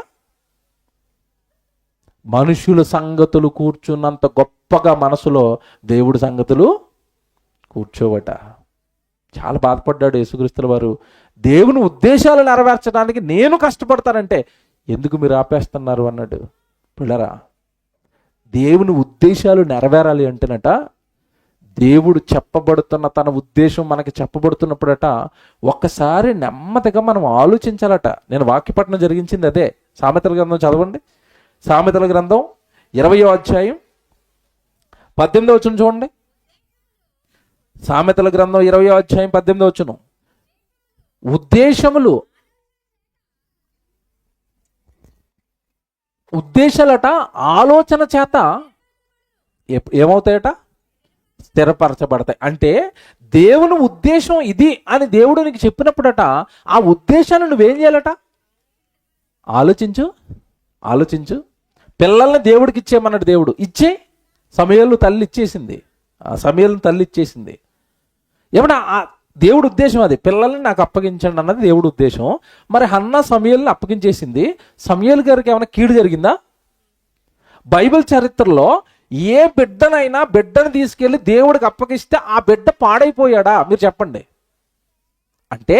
మనుషుల సంగతులు కూర్చున్నంత గొప్పగా మనసులో దేవుడి సంగతులు కూర్చోవట. చాలా బాధపడ్డాడు యేసుక్రీస్తుల వారు. దేవుని ఉద్దేశాలు నెరవేర్చడానికి నేను కష్టపడతానంటే ఎందుకు మీరు ఆపేస్తున్నారు అన్నాడు. పిల్లరా, దేవుని ఉద్దేశాలు నెరవేరాలి అంటేనట, దేవుడు చెప్పబడుతున్న తన ఉద్దేశం మనకి చెప్పబడుతున్నప్పుడట ఒక్కసారి నెమ్మదిగా మనం ఆలోచించాలట. నేను వాక్యపట్నం జరిగించింది అదే. సామెతల గ్రంథం చదవండి. సామెతల గ్రంథం 20వ అధ్యాయం 18వ వచనం చూడండి. సామెతల గ్రంథం 20వ అధ్యాయం 18వ వచనం. ఉద్దేశాలట ఆలోచన చేత ఏమవుతాయట? స్థిరపరచబడతాయి. అంటే దేవుని ఉద్దేశం ఇది అని దేవుడు నీకు చెప్పినప్పుడట ఆ ఉద్దేశాన్ని నువ్వేం చేయాలట? ఆలోచించు. పిల్లల్ని దేవుడికి ఇచ్చేయమన్నాడు దేవుడు. సమూయేలు తల్లి ఇచ్చేసింది. సమూయేలుని తల్లి ఇచ్చేసింది. ఏమన్నా దేవుడు ఉద్దేశం అది, పిల్లల్ని నాకు అప్పగించండి అన్నది దేవుడు ఉద్దేశం. మరి హన్నా సమూయేలుని అప్పగించేసింది. సమూయేలు గారికి ఏమైనా కీడు జరిగిందా? బైబిల్ చరిత్రలో ఏ బిడ్డను తీసుకెళ్లి దేవుడికి అప్పగిస్తే ఆ బిడ్డ పాడైపోయాడా? మీరు చెప్పండి. అంటే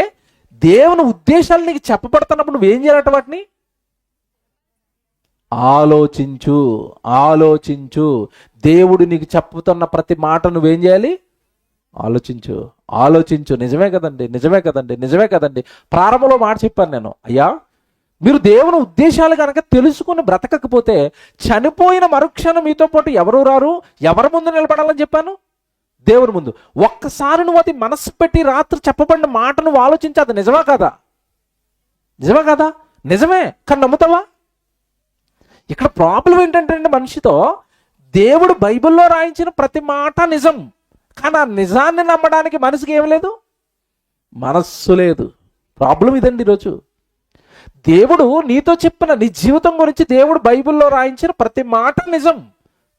దేవుని ఉద్దేశాలు నీకు చెప్పబడుతున్నప్పుడు నువ్వేం చేయాలట? వాటిని ఆలోచించు. దేవుడు నీకు చెప్పుతున్న ప్రతి మాట నువ్వేం చేయాలి? ఆలోచించు. నిజమే కదండి. ప్రారంభంలో మాట చెప్పాను నేను, అయ్యా మీరు దేవుని ఉద్దేశాలు కనుక తెలుసుకుని బ్రతకకపోతే చనిపోయిన మరుక్షణం మీతో పాటు ఎవరు రారు, ఎవరి ముందు నిలబడాలని చెప్పాను? దేవుని ముందు. ఒక్కసారి నువ్వు అది మనసు పెట్టి రాత్రి చెప్పబడిన మాట నువ్వు ఆలోచించి అది నిజమా కాదా? నిజమే, కానీ నమ్ముతావా? ఇక్కడ ప్రాబ్లం ఏంటంటే మనిషితో, దేవుడు బైబిల్లో రాయించిన ప్రతి మాట నిజం, కానీ ఆ నిజాన్ని నమ్మడానికి మనసుకి ఏం లేదు, మనస్సు లేదు. ప్రాబ్లం ఇదండి ఈరోజు. దేవుడు నీతో చెప్పిన నీ జీవితం గురించి దేవుడు బైబిల్లో రాయించిన ప్రతి మాట నిజం,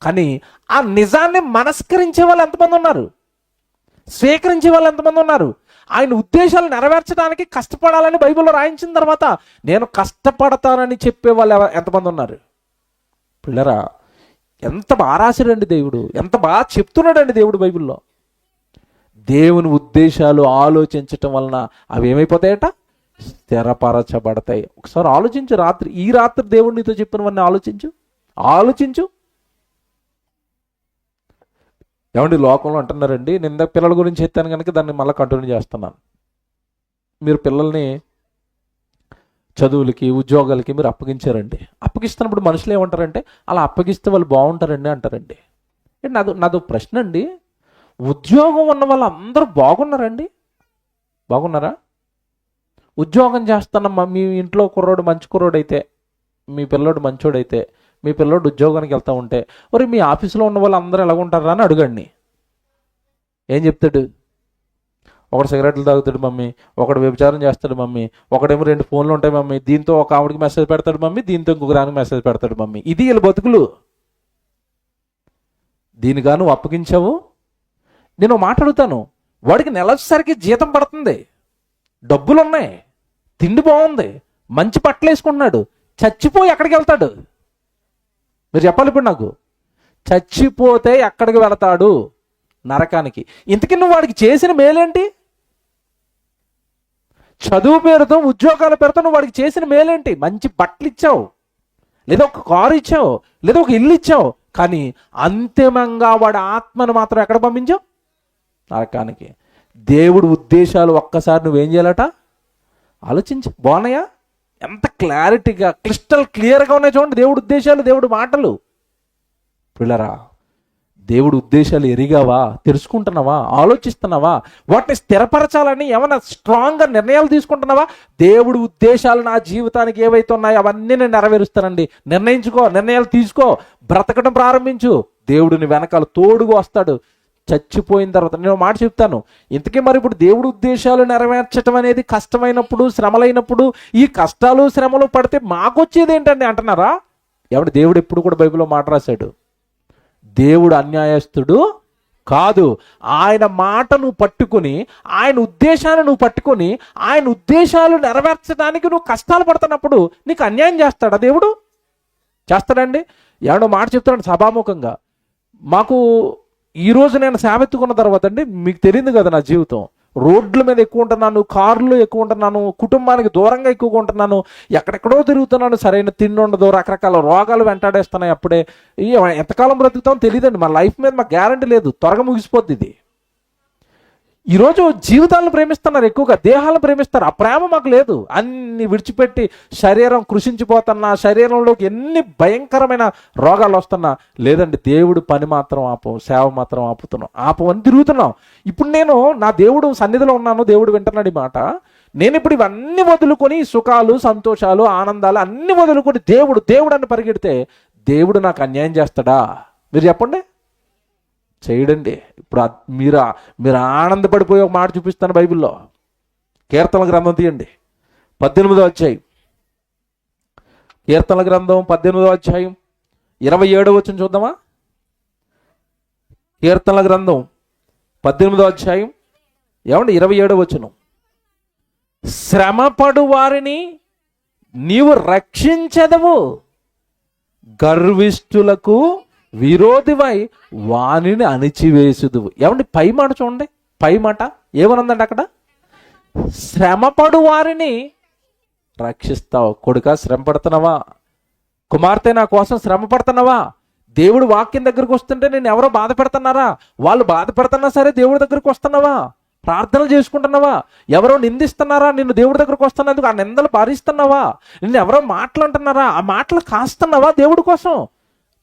కానీ ఆ నిజాన్ని మనస్కరించే వాళ్ళు ఎంతమంది ఉన్నారు? స్వీకరించే వాళ్ళు ఎంతమంది ఉన్నారు? ఆయన ఉద్దేశాలు నెరవేర్చడానికి కష్టపడాలని బైబిల్లో రాయించిన తర్వాత నేను కష్టపడతానని చెప్పే వాళ్ళు ఎంతమంది ఉన్నారు? పిల్లరా, ఎంత బాగా రాశాడండి దేవుడు, ఎంత బాగా చెప్తున్నాడండి దేవుడు బైబిల్లో. దేవుని ఉద్దేశాలు ఆలోచించటం వలన అవి ఏమైపోతాయట? స్థిరపరచబడతాయి. ఒకసారి ఆలోచించు. ఈ రాత్రి దేవుడు నీతో చెప్పినవన్నీ ఆలోచించు. ఏమండి, లోకంలో అంటున్నారండి, నేను పిల్లల గురించి ఎత్తాను కనుక దాన్ని మళ్ళీ కంటిన్యూ చేస్తున్నాను. మీరు పిల్లల్ని చదువులకి ఉద్యోగాలకి మీరు అప్పగించారండి. అప్పగిస్తున్నప్పుడు మనుషులు ఏమంటారంటే, అలా అప్పగిస్తే వాళ్ళు బాగుంటారండి అంటారండి. నాదో ప్రశ్న అండి, ఉద్యోగం ఉన్న వాళ్ళు అందరూ బాగున్నారా? ఉద్యోగం చేస్తున్న మీ ఇంట్లో కుర్రోడు మంచి కుర్రోడైతే, మీ పిల్లోడు మంచోడైతే, మీ పిల్లోడు ఉద్యోగానికి వెళ్తూ ఉంటే, మరి మీ ఆఫీసులో ఉన్న వాళ్ళు అందరూ ఎలా ఉంటారా అని అడగండి. ఏం చెప్తాడు? ఒకడు సిగరెట్లు తాగుతాడు మమ్మీ, ఒకడు వ్యభిచారం చేస్తాడు మమ్మీ, ఒకడేమో 2 ఫోన్లు ఉంటాయి మమ్మీ, దీంతో ఒక ఆవిడకి మెసేజ్ పెడతాడు మమ్మీ, దీంతో ఇంకొక రానికి మెసేజ్ పెడతాడు మమ్మీ. ఇది వీళ్ళ బతుకులు. దీనిగా నువ్వు అప్పగించావు. నేను మాట్లాడుతాను, వాడికి నెలసరికి జీతం పడుతుంది, డబ్బులు ఉన్నాయి, తిండి బాగుంది, మంచి బట్టలు వేసుకుంటున్నాడు, చచ్చిపోయి ఎక్కడికి వెళ్తాడు? మీరు చెప్పాలి ఇప్పుడు నాకు. చచ్చిపోతే ఎక్కడికి వెళతాడు? నరకానికి. ఇంతకీ నువ్వు వాడికి చేసిన మేలేంటి? చదువు పేరుతో, ఉద్యోగాల పేరుతో నువ్వు వాడికి చేసిన మేలేంటి? మంచి బట్టలు ఇచ్చావు, లేదా ఒక కారు ఇచ్చావు, లేదా ఒక ఇల్లు ఇచ్చావు, కానీ అంతిమంగా వాడి ఆత్మను మాత్రం ఎక్కడ పంపించావు? నరకానికి. దేవుడి ఉద్దేశాలు ఒక్కసారి నువ్వేం చేయాలట? ఆలోచించు. బాగున్నాయా? ఎంత క్లారిటీగా క్రిస్టల్ క్లియర్గా ఉన్నాయి చూడండి దేవుడి ఉద్దేశాలు, దేవుడి మాటలు. పిల్లరా, దేవుడి ఉద్దేశాలు ఎరిగావా? తెలుసుకుంటున్నావా? ఆలోచిస్తున్నావా? వాటిని స్థిరపరచాలని ఏమైనా స్ట్రాంగ్గా నిర్ణయాలు తీసుకుంటున్నావా? దేవుడి ఉద్దేశాలు నా జీవితానికి ఏవైతే ఉన్నాయో అవన్నీ నేను నెరవేరుస్తానండి. నిర్ణయించుకో, నిర్ణయాలు తీసుకో, బ్రతకడం ప్రారంభించు. దేవుడిని వెనకాల తోడుగా వస్తాడు. చచ్చిపోయిన తర్వాత నేను మాట చెప్తాను, ఇంతకీ మరి ఇప్పుడు దేవుడి ఉద్దేశాలు నెరవేర్చడం అనేది కష్టమైనప్పుడు, శ్రమలైనప్పుడు, ఈ కష్టాలు శ్రమలు పడితే మాకొచ్చేది ఏంటండి అంటున్నారా? దేవుడు ఎప్పుడు కూడా బైబిల్లో మాట రాశాడు, దేవుడు అన్యాయస్తుడు కాదు. ఆయన మాటను పట్టుకుని, ఆయన ఉద్దేశాన్ని నువ్వు పట్టుకుని, ఆయన ఉద్దేశాలు నెరవేర్చడానికి నువ్వు కష్టాలు పడుతున్నప్పుడు నీకు అన్యాయం చేస్తాడా దేవుడు? చేస్తాడండి? ఏమన్నా మాట చెప్తాడు సభాముఖంగా. మాకు ఈరోజు నేను సేవెత్తుకున్న తర్వాత అండి, మీకు తెలియదు కదా నా జీవితం, రోడ్ల మీద ఎక్కువ ఉంటున్నాను, కార్లు ఎక్కువ ఉంటున్నాను, కుటుంబానికి దూరంగా ఎక్కువగా ఉంటున్నాను, ఎక్కడెక్కడో తిరుగుతున్నాను, సరైన తిండి ఉండదు, రకరకాల రోగాలు వెంటాడేస్తున్నాయి. అప్పుడే ఎంతకాలం బ్రతుకుతామో తెలియదండి. మా లైఫ్ మీద మాకు గ్యారంటీ లేదు, త్వరగా ముగిసిపోద్ది ఇది. ఈరోజు జీవితాలను ప్రేమిస్తున్నారు, ఎక్కువగా దేహాలను ప్రేమిస్తారు. ఆ ప్రేమ మాకు లేదు. అన్ని విడిచిపెట్టి శరీరం కృషించిపోతున్నా, శరీరంలోకి ఎన్ని భయంకరమైన రోగాలు వస్తున్నా, లేదండి దేవుడు పని మాత్రం ఆపం, సేవ మాత్రం ఆపమని తిరుగుతున్నాం. ఇప్పుడు నేను నా దేవుడు సన్నిధిలో ఉన్నాను, దేవుడు వింటున్నాడు ఈ మాట. నేను ఇప్పుడు ఇవన్నీ వదులుకొని, సుఖాలు, సంతోషాలు, ఆనందాలు అన్ని వదులుకొని దేవుడు అని పరిగెడితే దేవుడు నాకు అన్యాయం చేస్తాడా? మీరు చెప్పండి. చేయడండి. ఇప్పుడు మీరు ఆనందపడిపోయి ఒక మాట చూపిస్తాను బైబిల్లో. కీర్తనల గ్రంథం తీయండి, 18వ అధ్యాయం. కీర్తనల గ్రంథం 18వ అధ్యాయం 27వ వచనం చూద్దామా? కీర్తనల గ్రంథం 18వ అధ్యాయం 27వ వచనం. శ్రమపడు వారిని నీవు రక్షించెదవు, గర్విష్ఠులకు విరోధివై వానిని అణిచివేసుదువు. పై మాట చూడండి, పై మాట ఏమనుందండి అక్కడ? శ్రమపడు వారిని రక్షిస్తావు. కొడుకా శ్రమ పడుతున్నావా? కుమార్తె నా కోసం శ్రమ పడుతున్నావా? దేవుడు వాక్యం దగ్గరకు వస్తుంటే నేను ఎవరో బాధ పెడుతున్నారా? వాళ్ళు బాధ పెడుతున్నా సరే దేవుడి దగ్గరకు వస్తున్నావా? ప్రార్థనలు చేసుకుంటున్నావా? ఎవరో నిందిస్తున్నారా? నిన్ను దేవుడి దగ్గరకు వస్తున్నందుకు ఆ నిందలు భరిస్తున్నావా? నిన్ను ఎవరో మాటలు అంటున్నారా? ఆ మాటలు కాస్తున్నావా దేవుడి కోసం?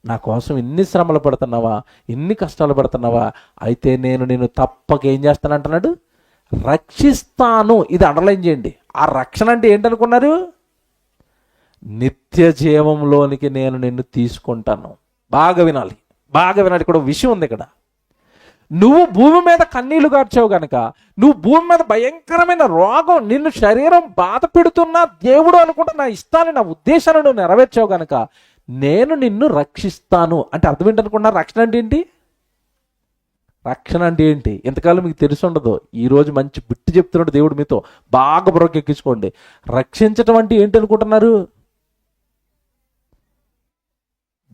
నా కోసం ఇన్ని శ్రమలు పడుతున్నావా, ఇన్ని కష్టాలు పడుతున్నావా? అయితే నేను నిన్ను తప్పక ఏం చేస్తానంటున్నాడు? రక్షిస్తాను. ఇది అండర్లైన్ చేయండి. ఆ రక్షణ అంటే ఏంటనుకున్నారు? నిత్య జీవంలోనికి నేను నిన్ను తీసుకుంటాను. బాగా వినాలి, బాగా వినాలి. ఇక్కడ విషయం ఉంది. ఇక్కడ నువ్వు భూమి మీద కన్నీళ్లు గార్చావు గనక, నువ్వు భూమి మీద భయంకరమైన రోగం, నిన్ను శరీరం బాధ పెడుతున్నా దేవుడు అనుకుంటా నా ఇష్టాన్ని, నా ఉద్దేశాన్ని నువ్వు నెరవేర్చావు గనక నేను నిన్ను రక్షిస్తాను. అంటే అర్థం ఏంటనుకున్నా? రక్షణ అంటే ఏంటి? రక్షణ అంటే ఏంటి? ఇంతకాలం మీకు తెలిసి ఉండదు. ఈరోజు మంచి బిట్టు చెప్తున్నాడు దేవుడు మీతో, బాగా బుర్రకెక్కించుకోండి. రక్షించటం అంటే ఏంటి అనుకుంటున్నారు?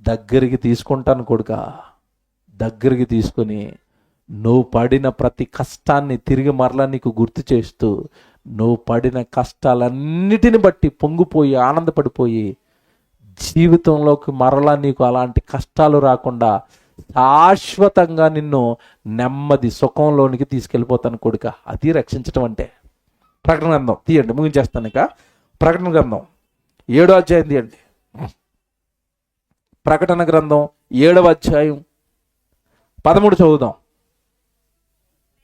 దగ్గరికి తీసుకుంటాను కొడుకా. దగ్గరికి తీసుకొని నువ్వు పడిన ప్రతి కష్టాన్ని తిరిగి మరలా నీకు గుర్తు చేస్తూ, నువ్వు పడిన కష్టాలన్నిటిని బట్టి పొంగిపోయి ఆనందపడిపోయి జీవితంలోకి మరలా నీకు అలాంటి కష్టాలు రాకుండా శాశ్వతంగా నిన్ను నెమ్మది సుఖంలోనికి తీసుకెళ్ళిపోతాను కొడుక. అది రక్షించటం అంటే. ప్రకటన గ్రంథం తీయండి, ముగించేస్తాను ఇక. ప్రకటన గ్రంథం 7వ అధ్యాయం తీయండి. ప్రకటన గ్రంథం 7వ అధ్యాయం 13 చదువుదాం.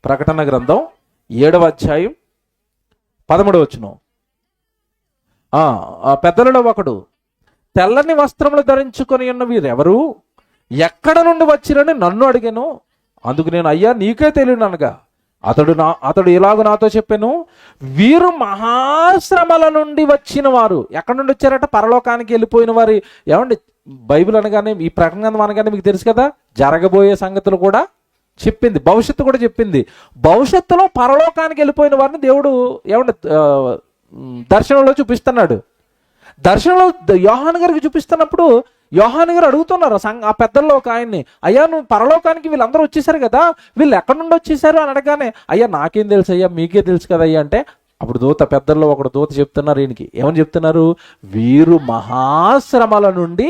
ప్రకటన గ్రంథం 7వ అధ్యాయం 13వ వచనం. పెద్దలలో ఒకడు, తెల్లని వస్త్రములు ధరించుకొని ఉన్న వీరెవరు, ఎక్కడ నుండి వచ్చిరని నన్ను అడిగాను. అందుకు నేను, అయ్యా నీకే తెలియను అనగా అతడు ఇలాగ నాతో చెప్పాను, వీరు మహాశ్రమల నుండి వచ్చిన వారు. ఎక్కడి నుండి వచ్చారట? పరలోకానికి వెళ్ళిపోయిన వారు. బైబిల్ అనగానే, ఈ ప్రకటన గ్రంథం అనగానే మీకు తెలుసు కదా, జరగబోయే సంగతులు కూడా చెప్పింది, భవిష్యత్తు కూడా చెప్పింది. భవిష్యత్తులో పరలోకానికి వెళ్ళిపోయిన వారిని దేవుడు దర్శనంలో చూపిస్తున్నాడు. దర్శనంలో యోహాను గారికి చూపిస్తున్నప్పుడు యోహాను గారు అడుగుతున్నారు ఆ పెద్దల్లో ఒక ఆయన్ని, అయ్యా నువ్వు పరలోకానికి వీళ్ళందరూ వచ్చేసారు కదా, వీళ్ళు ఎక్కడి నుండి వచ్చేసారు అని అడగానే, అయ్యా నాకేం తెలుసు అయ్యా, మీకే తెలుసు కదా అయ్యా అంటే, అప్పుడు పెద్దల్లో ఒకడు దూత చెప్తున్నారు ఈయనకి. ఏమని చెప్తున్నారు? వీరు మహాశ్రమల నుండి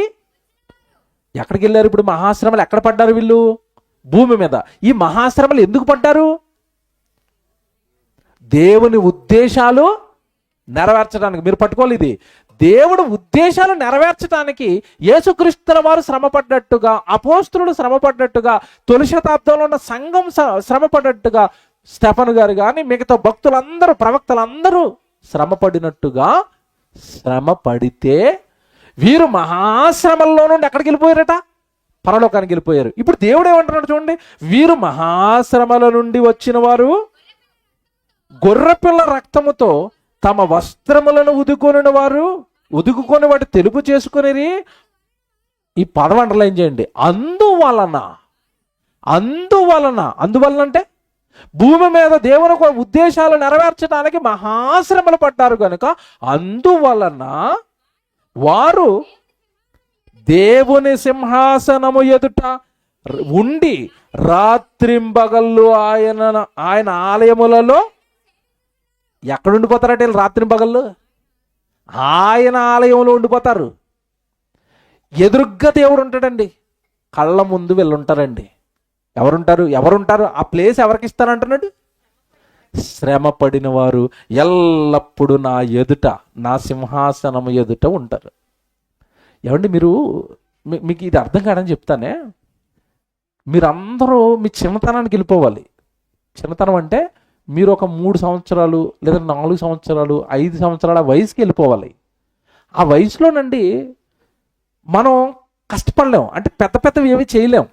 ఎక్కడికి వెళ్ళారు ఇప్పుడు? మహాశ్రమలు ఎక్కడ పడ్డారు వీళ్ళు? భూమి మీద. ఈ మహాశ్రమలు ఎందుకు పడ్డారు? దేవుని ఉద్దేశాలు నెరవేర్చడానికి. మీరు పట్టుకోవాలి, ఇది దేవుడు ఉద్దేశాలు నెరవేర్చడానికి యేసుక్రీస్తుల వారు శ్రమపడ్డట్టుగా, అపోస్తులు శ్రమపడ్డట్టుగా, తొలి శతాబ్దంలో ఉన్న సంఘం శ్రమపడ్డట్టుగా, స్టెఫను గారు కానీ మిగతా భక్తులందరూ, ప్రవక్తలందరూ శ్రమపడినట్టుగా శ్రమ పడితే వీరు మహాశ్రమల్లో నుండి ఎక్కడికి వెళ్ళిపోయారట? పరలోకానికి వెళ్ళిపోయారు. ఇప్పుడు దేవుడు ఏమంటున్నాడు చూడండి, వీరు మహాశ్రమల నుండి వచ్చిన వారు గొర్రెపిల్ల రక్తముతో తమ వస్త్రములను ఉదుకుకొని వాటి తెలుపు చేసుకుని, ఈ పదం అండర్లైన్ చేయండి, అందువలన అంటే భూమి మీద దేవుని ఉద్దేశాలు నెరవేర్చడానికి మహాశ్రమలు పడ్డారు కనుక అందువలన వారు దేవుని సింహాసనము ఎదుట ఉండి రాత్రింబగళ్ళు ఆయన ఆలయములలో ఎక్కడ ఉండిపోతారట? రాత్రింబగళ్ళు ఆయన ఆలయంలో ఉండిపోతారు. ఎదురుగ్గా దేవుడు ఉంటాడండి, కళ్ళ ముందు వెళ్ళుంటారండి. ఎవరుంటారు? ఆ ప్లేస్ ఎవరికి ఇస్తానంటున్నాడు? శ్రమ పడిన వారు ఎల్లప్పుడూ నా ఎదుట, నా సింహాసనం ఎదుట ఉంటారు. ఏమండి, మీకు ఇది అర్థం కాదని చెప్తానే. మీరందరూ మీ చిన్నతనానికి వెళ్ళిపోవాలి. చిన్నతనం అంటే మీరు ఒక 3 సంవత్సరాలు లేదా 4 సంవత్సరాలు 5 సంవత్సరాల వయసుకి వెళ్ళిపోవాలి. ఆ వయసులోనండి మనం కష్టపడలేం, అంటే పెద్దవి ఏమి చేయలేం.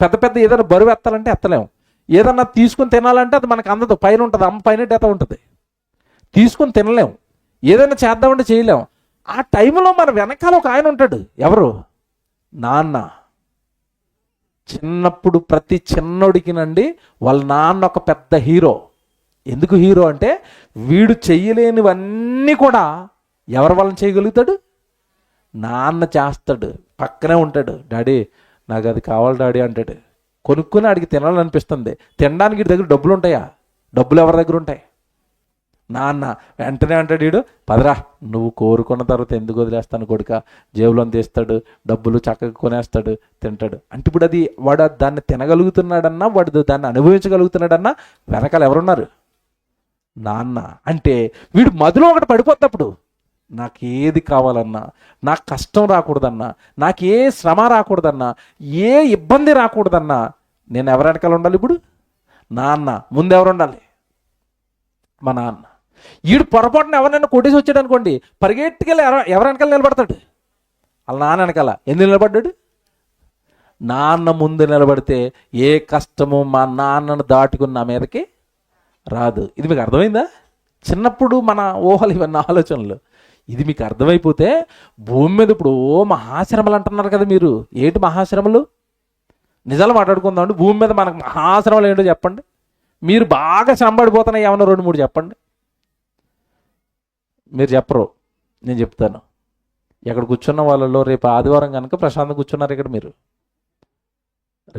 పెద్ద ఏదైనా బరువు ఎత్తాలంటే ఎత్తలేం. ఏదన్నా తీసుకుని తినాలంటే అది మనకు అందదు, పైన ఉంటుంది, అమ్మ పైన ఎత్త ఉంటుంది, తీసుకుని తినలేం. ఏదైనా చేద్దామంటే చేయలేం. ఆ టైంలో మన వెనకాల ఒక ఆయన ఉంటాడు. ఎవరు? నాన్న. చిన్నప్పుడు ప్రతి చిన్నోడికినండి వాళ్ళ నాన్న ఒక పెద్ద హీరో. ఎందుకు హీరో అంటే వీడు చెయ్యలేనివన్నీ కూడా ఎవరి వలన చేయగలుగుతాడు? నాన్న చేస్తాడు, పక్కనే ఉంటాడు. డాడీ నాకు అది కావాలి డాడీ అంటాడు. కొనుక్కుని ఆడికి తినాలనిపిస్తుంది. తినడానికి వీడి దగ్గర డబ్బులు ఉంటాయా? డబ్బులు ఎవరి దగ్గర ఉంటాయి? నాన్న వెంటనే అంటాడు, వీడు పదరా, నువ్వు కోరుకున్న తర్వాత ఎందుకు వదిలేస్తాను కొడుక, జేబులో తీస్తాడు, డబ్బులు చక్కగా కొనేస్తాడు, తింటాడు. అంటే ఇప్పుడు అది వాడు దాన్ని తినగలుగుతున్నాడన్నా, వాడు దాన్ని అనుభవించగలుగుతున్నాడన్నా వెనకాల ఎవరున్నారు? నాన్న. అంటే వీడు మధులో ఒకటి పడిపోతప్పుడు, నాకేది కావాలన్నా, నాకు కష్టం రాకూడదన్నా, నాకు ఏ శ్రమ రాకూడదన్నా, ఏ ఇబ్బంది రాకూడదన్నా నేను ఎవరి వెనకాల ఉండాలి? ఇప్పుడు నాన్న. ముందు ఎవరు ఉండాలి? మా నాన్న. వీడు పొరపాటున ఎవరినైనా కొట్టేసి వచ్చాడు అనుకోండి, పరిగెట్టుకెళ్ళి ఎవరి వెనకాల నిలబడతాడు? వాళ్ళ నాన్న వెనకాల. ఎందుకు నిలబడ్డాడు? నాన్న ముందు నిలబడితే ఏ కష్టము మా నాన్నను దాటుకుని నా మీదకి రాదు. ఇది మీకు అర్థమైందా? చిన్నప్పుడు మన ఊహలు ఇవన్నీ ఆలోచనలు. ఇది మీకు అర్థమైపోతే భూమి మీద ఇప్పుడు మహాశ్రమలు అంటున్నారు కదా మీరు. ఏంటి మహాశ్రమలు? నిజాలు మాట్లాడుకుందామండి. భూమి మీద మనకు మహాశ్రమలు ఏంటో చెప్పండి. మీరు బాగా శ్రమ పడిపోతున్నాయి ఏమన్నా 2-3 చెప్పండి. మీరు చెప్పరు, నేను చెప్తాను. ఎక్కడ కూర్చున్న వాళ్ళలో రేపు ఆదివారం కనుక ప్రశాంతంగా కూర్చున్నారు ఇక్కడ మీరు.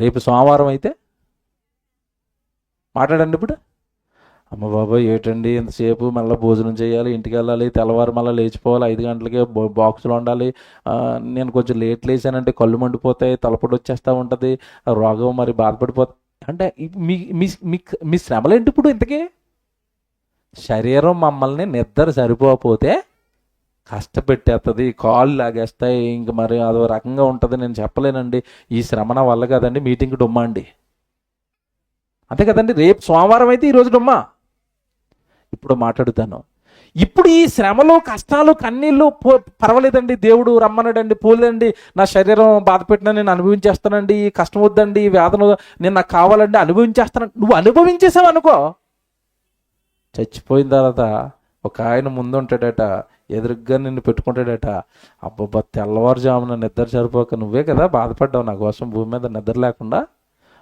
రేపు సోమవారం అయితే మాట్లాడండి. ఇప్పుడు అమ్మ బాబాయ్ ఏంటండి ఎంతసేపు, మళ్ళీ భోజనం చేయాలి, ఇంటికి వెళ్ళాలి, తెల్లవారు మళ్ళీ లేచిపోవాలి, 5 గంటలకే బాక్సులు వండాలి, నేను కొంచెం లేట్ లేచానంటే కళ్ళు మండిపోతాయి, తలపొడి వచ్చేస్తూ ఉంటుంది, రోగం మరి బాధపడిపోతాయి. అంటే మీ శ్రమలు ఏంటి ఇప్పుడు? ఇంతకీ శరీరం మమ్మల్ని నిద్ర సరిపోతే కష్టపెట్టేస్తుంది, కాళ్ళు లాగేస్తాయి, ఇంక మరి అదో రకంగా ఉంటుంది. నేను చెప్పలేనండి, ఈ శ్రమణ వల్ల కదండి మీటింగ్కి డొమ్మా అండి, అంతే కదండి. రేపు సోమవారం అయితే ఈరోజు డొమ్మా. ఇప్పుడు మాట్లాడుతాను. ఇప్పుడు ఈ శ్రమలు, కష్టాలు, కన్నీళ్ళు పర్వాలేదండి, దేవుడు రమ్మన్నాడండి, పోలేదండి, నా శరీరం బాధ పెట్టినా నేను అనుభవించేస్తానండి, ఈ కష్టం వద్దండి, ఈ వేదన నేను నాకు కావాలండి, అనుభవించేస్తానండి. నువ్వు అనుభవించేసావు అనుకో, చచ్చిపోయిన తర్వాత ఒక ఆయన ముందు ఉంటాడట, ఎదురుగ్గా నిన్ను పెట్టుకుంటాడట, అబ్బబ్బా తెల్లవారుజామున నిద్ర సరిపోక నువ్వే కదా బాధపడ్డావు నా కోసం, భూమి మీద నిద్ర లేకుండా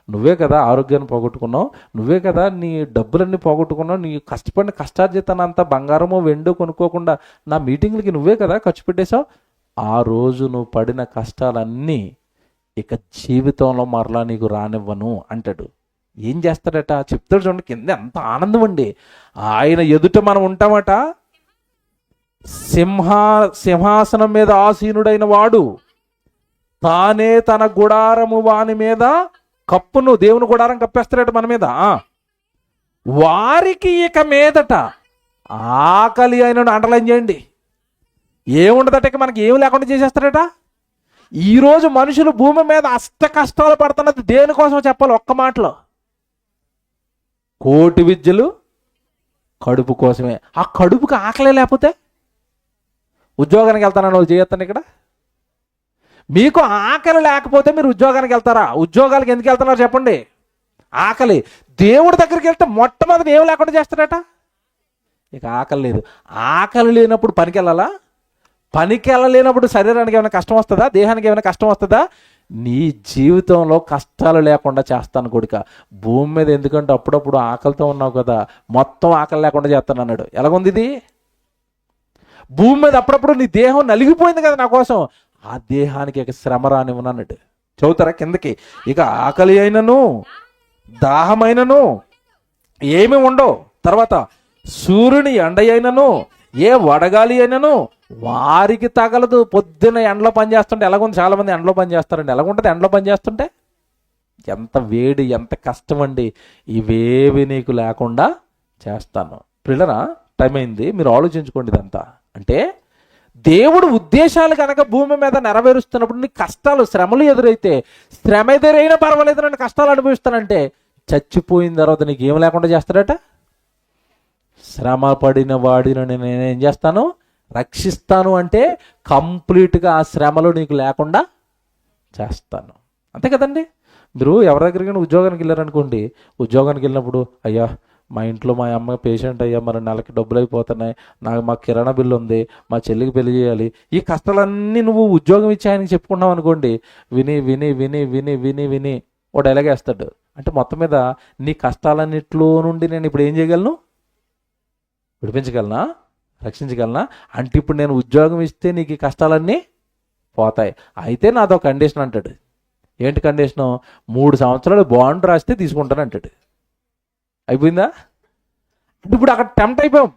నువ్వే కదా ఆరోగ్యాన్ని పోగొట్టుకున్నావు, నువ్వే కదా నీ డబ్బులన్నీ పోగొట్టుకున్నావు, నీ కష్టపడిన కష్టార్జితానంతా బంగారమో వెండో కొనుక్కోకుండా నా మీటింగ్లకి నువ్వే కదా ఖర్చు పెట్టేశావు. ఆ రోజు నువ్వు పడిన కష్టాలన్నీ ఇక జీవితంలో మరలా నీకు రానివ్వను అంటాడు. ఏం చేస్తాడట చెప్తాడు చూడండి, కింద ఎంత ఆనందం అండి. ఆయన ఎదుట మనం ఉంటామట, సింహాసనం మీద ఆసీనుడైన వాడు తానే తన గుడారము వాని మీద కప్పును, దేవుని గుడారం కప్పేస్తారట మన మీద. వారికి ఇక మీదట ఆకలి అయినను అండర్లైన్ చేయండి. ఏముండదట, ఇక మనకి ఏమి లేకుండా చేసేస్తారట. ఈరోజు మనుషులు భూమి మీద అష్ట కష్టాలు పడుతున్నది దేనికోసం చెప్పాలి ఒక్క మాటలో, కోటి విద్యలు కడుపు కోసమే. ఆ కడుపుకి ఆకలే లేకపోతే ఉద్యోగానికి వెళ్తానని వాళ్ళు చేయొద్దండి. ఇక్కడ మీకు ఆకలి లేకపోతే మీరు ఉద్యోగానికి వెళ్తారా? ఉద్యోగాలకు ఎందుకు వెళ్తున్నారు చెప్పండి? ఆకలి. దేవుడి దగ్గరికి వెళ్తే మొట్టమొదటి ఏం లేకుండా చేస్తారట. ఇక ఆకలి లేదు. ఆకలి లేనప్పుడు పనికి వెళ్ళాలా? పనికి వెళ్ళలేనప్పుడు శరీరానికి ఏమైనా కష్టం వస్తుందా? దేహానికి ఏమైనా కష్టం వస్తుందా? నీ జీవితంలో కష్టాలు లేకుండా చేస్తాను కొడుక. భూమి మీద ఎందుకంటే అప్పుడప్పుడు ఆకలితో ఉన్నావు కదా, మొత్తం ఆకలి లేకుండా చేస్తాను అన్నాడు. ఎలాగుంది ఇది? భూమి మీద అప్పుడప్పుడు నీ దేహం నలిగిపోయింది కదా నా కోసం, ఆ దేహానికి ఇక శ్రమ రానివ్వను అన్నాడు. చదువుతారా కిందకి? ఇక ఆకలి అయినను దాహమైనను ఏమి ఉండవు. తర్వాత సూర్యుని ఎండ అయినను ఏ వడగాలి అయినను వారికి తగలదు. పొద్దున్న ఎండలో పని చేస్తుంటే ఎలాగుంది? చాలా మంది ఎండలో పని చేస్తారండి. ఎలాగుంటుంది ఎండలో పని చేస్తుంటే? ఎంత వేడి, ఎంత కష్టం అండి. ఇవేవి నీకు లేకుండా చేస్తాను. పిల్లరా, టైం అయింది, మీరు ఆలోచించుకోండి ఇదంతా. అంటే దేవుడు ఉద్దేశాలు కనుక భూమి మీద నెరవేరుస్తున్నప్పుడు నీకు కష్టాలు, శ్రమలు ఎదురైతే, శ్రమ ఎదురైనా పర్వాలేదు నన్ను కష్టాలు అనుభవిస్తానంటే, చచ్చిపోయిన తర్వాత నీకు ఏం లేకుండా చేస్తాడట? శ్రమ పడిన వాడిని నేనేం చేస్తాను? రక్షిస్తాను. అంటే కంప్లీట్గా ఆ శ్రమలు నీకు లేకుండా చేస్తాను. అంతే కదండి. మీరు ఎవరి దగ్గరికి ఉద్యోగానికి వెళ్ళారనుకోండి, ఉద్యోగానికి వెళ్ళినప్పుడు అయ్యా మా ఇంట్లో మా అమ్మ పేషెంట్ అయ్యా, మరి నెలకి డబ్బులు అయిపోతున్నాయి, మా కిరాణా బిల్లు ఉంది, మా చెల్లికి పెళ్లి చేయాలి, ఈ కష్టాలన్నీ నువ్వు ఉద్యోగం ఇచ్చి ఆయనకి చెప్పుకున్నావు అనుకోండి, విని విని విని విని విని విని వాడు ఎలాగేస్తాడు అంటే, మొత్తం మీద నీ కష్టాలన్నిట్లో నుండి నేను ఇప్పుడు ఏం చేయగలను? విడిపించగలనా? రక్షించగలనా? అంటే ఇప్పుడు నేను ఉద్యోగం ఇస్తే నీకు ఈ కష్టాలన్నీ పోతాయి. అయితే నాదో కండిషన్ అంటాడు. ఏంటి కండిషను? 3 సంవత్సరాలు బాండ్ రాస్తే తీసుకుంటాను అంటాడు. అయిపోయిందా? అంటే ఇప్పుడు అక్కడ టెంప్ట్ అయిపోయాం.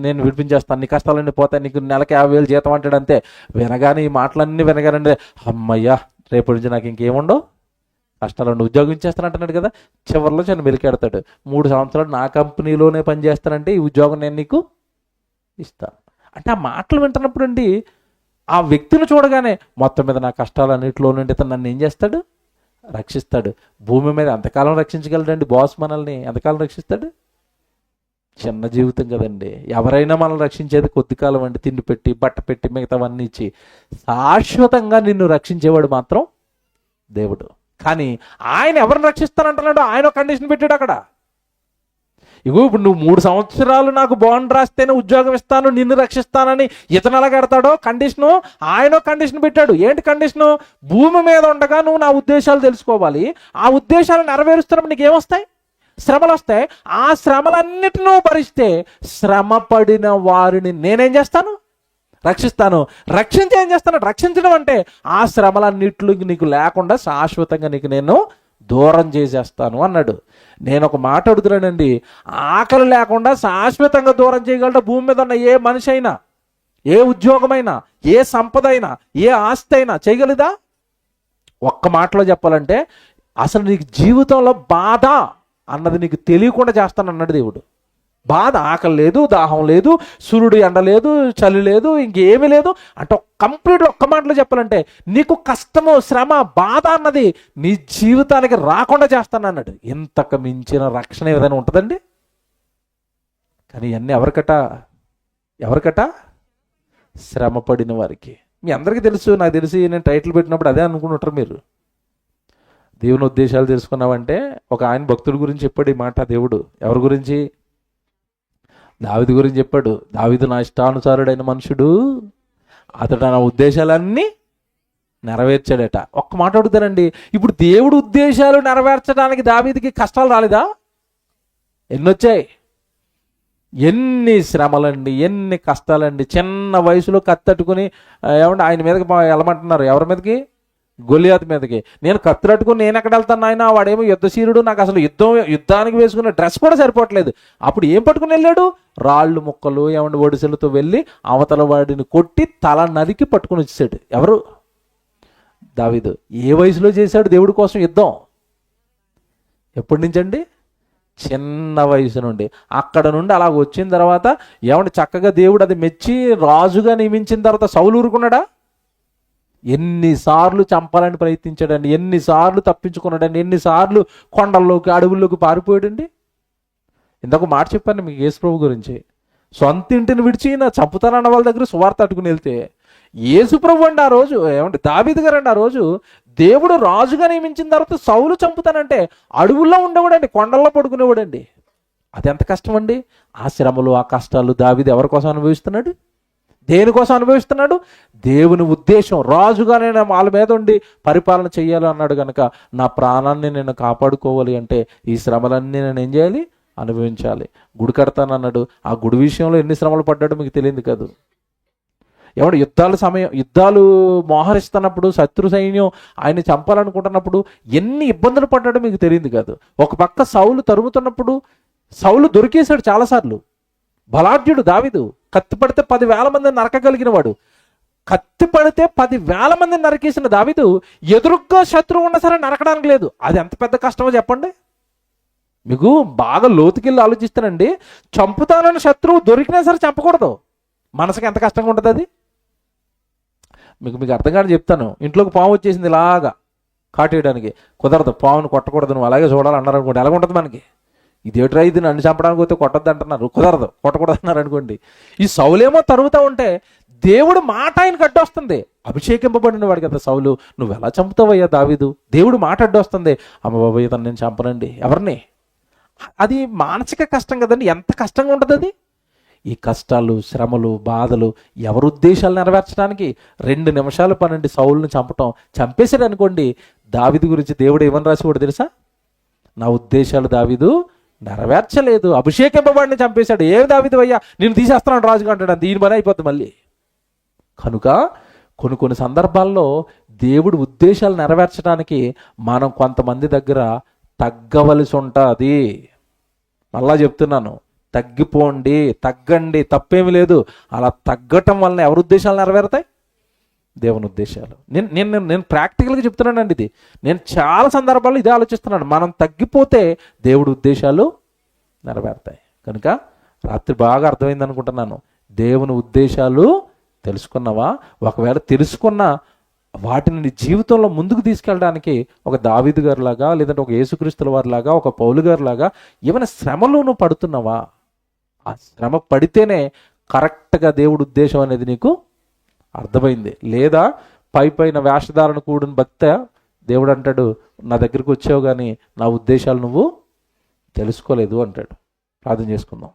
నేను విడిపించేస్తాను, నీ కష్టాలన్నీ పోతాయి, నీకు నెలకి 50,000 జీతం అంటాడు. అంతే. వినగానే ఈ మాటలన్నీ వినగానండి, అమ్మయ్యా రేపటి నుంచి నాకు ఇంకేముండవు, కష్టాలు ఉద్యోగం ఇచ్చేస్తాను అంటున్నాడు కదా. చివరిలో చిన్న మెలికెడతాడు. 3 సంవత్సరాలు నా కంపెనీలోనే పనిచేస్తానంటే ఈ ఉద్యోగం నేను నీకు ఇస్తాను అంటే, ఆ మాటలు వింటున్నప్పుడు అండి ఆ వ్యక్తిని చూడగానే మొత్తం మీద నా కష్టాలన్నింటిలో నుండి ఇతను నన్ను ఏం చేస్తాడు? రక్షిస్తాడు. భూమి మీద ఎంతకాలం రక్షించగలడండి బాస్ మనల్ని? ఎంతకాలం రక్షిస్తాడు? చిన్న జీవితం కదండి. ఎవరైనా మనల్ని రక్షించేది కొద్ది కాలం అండి. తిండి పెట్టి, బట్ట పెట్టి, మిగతావన్నీ ఇచ్చి. శాశ్వతంగా నిన్ను రక్షించేవాడు మాత్రం దేవుడు. కానీ ఆయన ఎవరిని రక్షిస్తానంటున్నాడు? ఆయన ఒక కండిషన్ పెట్టాడు అక్కడ. ఇగో ఇప్పుడు నువ్వు 3 సంవత్సరాలు నాకు బాండ్ రాస్తేనే ఉద్యోగం ఇస్తాను, నిన్ను రక్షిస్తానని ఇతను ఎలా కడతాడో కండిషను, ఆయన కండిషన్ పెట్టాడు. ఏంటి కండిషను? భూమి మీద ఉండగా నువ్వు నా ఉద్దేశాలు తెలుసుకోవాలి. ఆ ఉద్దేశాలు నెరవేరుస్తున్నప్పుడు నీకు ఏమొస్తాయి? శ్రమలు వస్తాయి. ఆ శ్రమలన్నిటిని భరిస్తే శ్రమ పడిన వారిని నేనేం చేస్తాను? రక్షిస్తాను. రక్షించి ఏం చేస్తాను? రక్షించడం అంటే ఆ శ్రమలన్నిట్లు నీకు లేకుండా శాశ్వతంగా నీకు నేను దూరం చేసేస్తాను అన్నాడు. నేను ఒక మాట అడుగుతున్నానండి, ఆకలి లేకుండా శాశ్వతంగా దూరం చేయగలడు భూమి మీద ఉన్న ఏ మనిషి అయినా, ఏ ఉద్యోగమైనా, ఏ సంపద అయినా, ఏ ఆస్తి అయినా చేయగలదా? ఒక్క మాటలో చెప్పాలంటే, అసలు నీకు జీవితంలో బాధ అన్నది నీకు తెలియకుండా చేస్తానన్నాడు దేవుడు. బాధ, ఆకలి లేదు, దాహం లేదు, సూర్యుడు ఎండ లేదు, చలి లేదు, ఇంకేమీ లేదు అంటే కంప్లీట్గా ఒక్క మాటలో చెప్పాలంటే నీకు కష్టము, శ్రమ, బాధ అన్నది నీ జీవితానికి రాకుండా చేస్తానన్నాడు. ఇంతకు మించిన రక్షణ ఏదైనా ఉంటుందండి? కానీ ఇవన్నీ ఎవరికట? శ్రమ పడిన వారికి. మీ అందరికీ తెలుసు, నాకు తెలిసి నేను టైటిల్ పెట్టినప్పుడు అదే అనుకుంటుంటారు మీరు. దేవుని ఉద్దేశాలు తెలుసుకున్నావంటే ఒక ఆయన భక్తుడి గురించి చెప్పాడు ఈ మాట దేవుడు. ఎవరి గురించి? దావీదు గురించి చెప్పాడు. దావీదు నా ఇష్టానుసారుడైన మనుషుడు, అతడు నా ఉద్దేశాలన్నీ నెరవేర్చాడట. ఒక్క మాట అడుగుతానండి, ఇప్పుడు దేవుడు ఉద్దేశాలు నెరవేర్చడానికి దావీదుకి కష్టాలు రాలేదా? ఎన్నొచ్చాయి? ఎన్ని శ్రమలండి, ఎన్ని కష్టాలండి. చిన్న వయసులో కత్తట్టుకుని ఏమంటే ఆయన మీదకి వెళ్ళమంటున్నారు. ఎవరి మీదకి? గొలియాతు మీదకి. నేను కత్తిరట్టుకుని నేను ఎక్కడ వెళ్తాను ఆయన? వాడేమో యుద్ధశీరుడు, నాకు అసలు యుద్ధానికి వేసుకున్న డ్రెస్ కూడా సరిపోవట్లేదు. అప్పుడు ఏం పట్టుకుని వెళ్ళాడు? రాళ్ళు ముక్కలు ఏమంటే ఒడిసెలతో వెళ్ళి అవతల వాడిని కొట్టి తల నరికి పట్టుకుని వచ్చేసాడు. ఎవరు? దావీదు ఏ వయసులో చేశాడు దేవుడి కోసం యుద్ధం? ఎప్పటి నుంచి అండి? చిన్న వయసు నుండి. అక్కడ నుండి అలాగ వచ్చిన తర్వాత ఏమంటే చక్కగా దేవుడు అది మెచ్చి రాజుగా నియమించిన తర్వాత సౌలు ఊరుకున్నాడా? ఎన్నిసార్లు చంపాలని ప్రయత్నించాడండి, ఎన్నిసార్లు తప్పించుకున్నాడండి, ఎన్నిసార్లు కొండల్లోకి అడవుల్లోకి పారిపోయాడండి. ఇందాక మాట చెప్పాను మీకు యేసు ప్రభు గురించి. సొంత ఇంటిని విడిచి నా చంపుతానన్న వాళ్ళ దగ్గర సువార్త అట్టుకుని వెళ్తే యేసు ప్రభు అండి ఆ రోజు, ఏమంటే దావీదు గారు అండి ఆ రోజు దేవుడు రాజుగా నియమించిన తర్వాత సౌలు చంపుతానంటే అడవుల్లో ఉండేవాడండి, కొండల్లో పడుకునేవాడండి. అది ఎంత కష్టం అండి. ఆ శ్రమలు ఆ కష్టాలు దావీదు ఎవరి కోసం అనుభవిస్తున్నాడు? దేనికోసం అనుభవిస్తున్నాడు? దేవుని ఉద్దేశం. రాజుగా నేను వాళ్ళ మీద ఉండి పరిపాలన చెయ్యాలి అన్నాడు కనుక నా ప్రాణాన్ని నేను కాపాడుకోవాలి అంటే ఈ శ్రమలన్నీ నేను ఏం చేయాలి? అనుభవించాలి. గుడి కడతానన్నాడు, ఆ గుడి విషయంలో ఎన్ని శ్రమలు పడ్డాడో మీకు తెలియదు కాదు. ఎవడు యుద్ధాలు మోహరిస్తున్నప్పుడు శత్రు సైన్యం ఆయన చంపాలనుకుంటున్నప్పుడు ఎన్ని ఇబ్బందులు పడ్డాడో మీకు తెలియదు కాదు. ఒక పక్క సౌలు తరుముతున్నప్పుడు సౌలు దొరికేశాడు చాలాసార్లు. బలాఢ్యుడు దావీదు, కత్తి పడితే 10,000 మందిని నరకగలిగిన వాడు. కత్తి పడితే 10,000 మందిని నరికేసిన దావీదు ఎదురుగ్గా శత్రువు ఉన్నా సరే నరకడానికి లేదు. అది ఎంత పెద్ద కష్టమో చెప్పండి. మీకు బాగా లోతుకెళ్ళి ఆలోచిస్తానండి. చంపుతానని శత్రువు దొరికినా సరే చంపకూడదు. మనసుకి ఎంత కష్టంగా ఉంటుంది అది. మీకు అర్థం కాని చెప్తాను. ఇంట్లోకి పాము వచ్చేసింది ఇలాగా కాటేయడానికి, కుదరదు. పామును కొట్టకూడదు, నువ్వు అలాగే చూడాలన్నారు అనుకోండి, ఎలాగ ఉంటుంది మనకి? ఇదేట్రా ఇది నన్ను చంపడానికి పోతే కొట్టద్దు అంటున్నారు, కుదరదు, కొట్టకూడదు అన్నారు అనుకోండి. ఈ సౌలేమో తరుగుతూ ఉంటే దేవుడు మాట ఆయనకు అడ్డొస్తుంది. అభిషేకింపబడిన వాడు కదా సౌలు, నువ్వు ఎలా చంపుతావయ్యా దావీదు? దేవుడు మాట అడ్డొస్తుంది. అమ్మ బాబాయ్ తను నేను చంపనండి ఎవరిని. అది మానసిక కష్టం కదండి. ఎంత కష్టంగా ఉంటుంది అది. ఈ కష్టాలు శ్రమలు బాధలు ఎవరి ఉద్దేశాలు నెరవేర్చడానికి 2 నిమిషాలు పనండి సౌలుని చంపటం. చంపేశాడు అనుకోండి, దావీదు గురించి దేవుడు ఏమని రాసేవాడు తెలుసా? నా ఉద్దేశాలు దావీదు నెరవేర్చలేదు, అభిషేకింపబడిని చంపేశాడు. ఏమి దావీదు అయ్యా నేను తీసేస్తున్నాను రాజుగా అంటాడు. దీని పని అయిపోద్ది మళ్ళీ. కనుక కొన్ని సందర్భాల్లో దేవుడు ఉద్దేశాలు నెరవేర్చడానికి మనం కొంతమంది దగ్గర తగ్గవలసి ఉంటుంది. మళ్ళా చెప్తున్నాను, తగ్గిపోండి, తగ్గండి, తప్పేమి లేదు. అలా తగ్గటం వలన ఎవరి ఉద్దేశాలు నెరవేరుతాయి? దేవుని ఉద్దేశాలు. నేను ప్రాక్టికల్గా చెప్తున్నానండి. ఇది నేను చాలా సందర్భాల్లో ఇదే ఆలోచిస్తున్నాను. మనం తగ్గిపోతే దేవుడి ఉద్దేశాలు నెరవేరుతాయి. కనుక రాత్రి బాగా అర్థమైంది అనుకుంటున్నాను. దేవుని ఉద్దేశాలు తెలుసుకున్నావా? ఒకవేళ తెలుసుకున్న వాటిని నీ జీవితంలో ముందుకు తీసుకెళ్ళడానికి ఒక దావీదు గారిలాగా, లేదంటే ఒక యేసుక్రీస్తుల వారిలాగా, ఒక పౌలు గారిలాగా ఏమైనా శ్రమలో నువ్వు పడుతున్నావా? ఆ శ్రమ పడితేనే కరెక్ట్గా దేవుడి ఉద్దేశం అనేది నీకు అర్థమైంది. లేదా పైన వేషధారణ కూడిన భక్త దేవుడు అంటాడు, నా దగ్గరికి వచ్చావు కానీ నా ఉద్దేశాలు నువ్వు తెలుసుకోలేదు అంటాడు. ప్రార్థన చేసుకుందాం.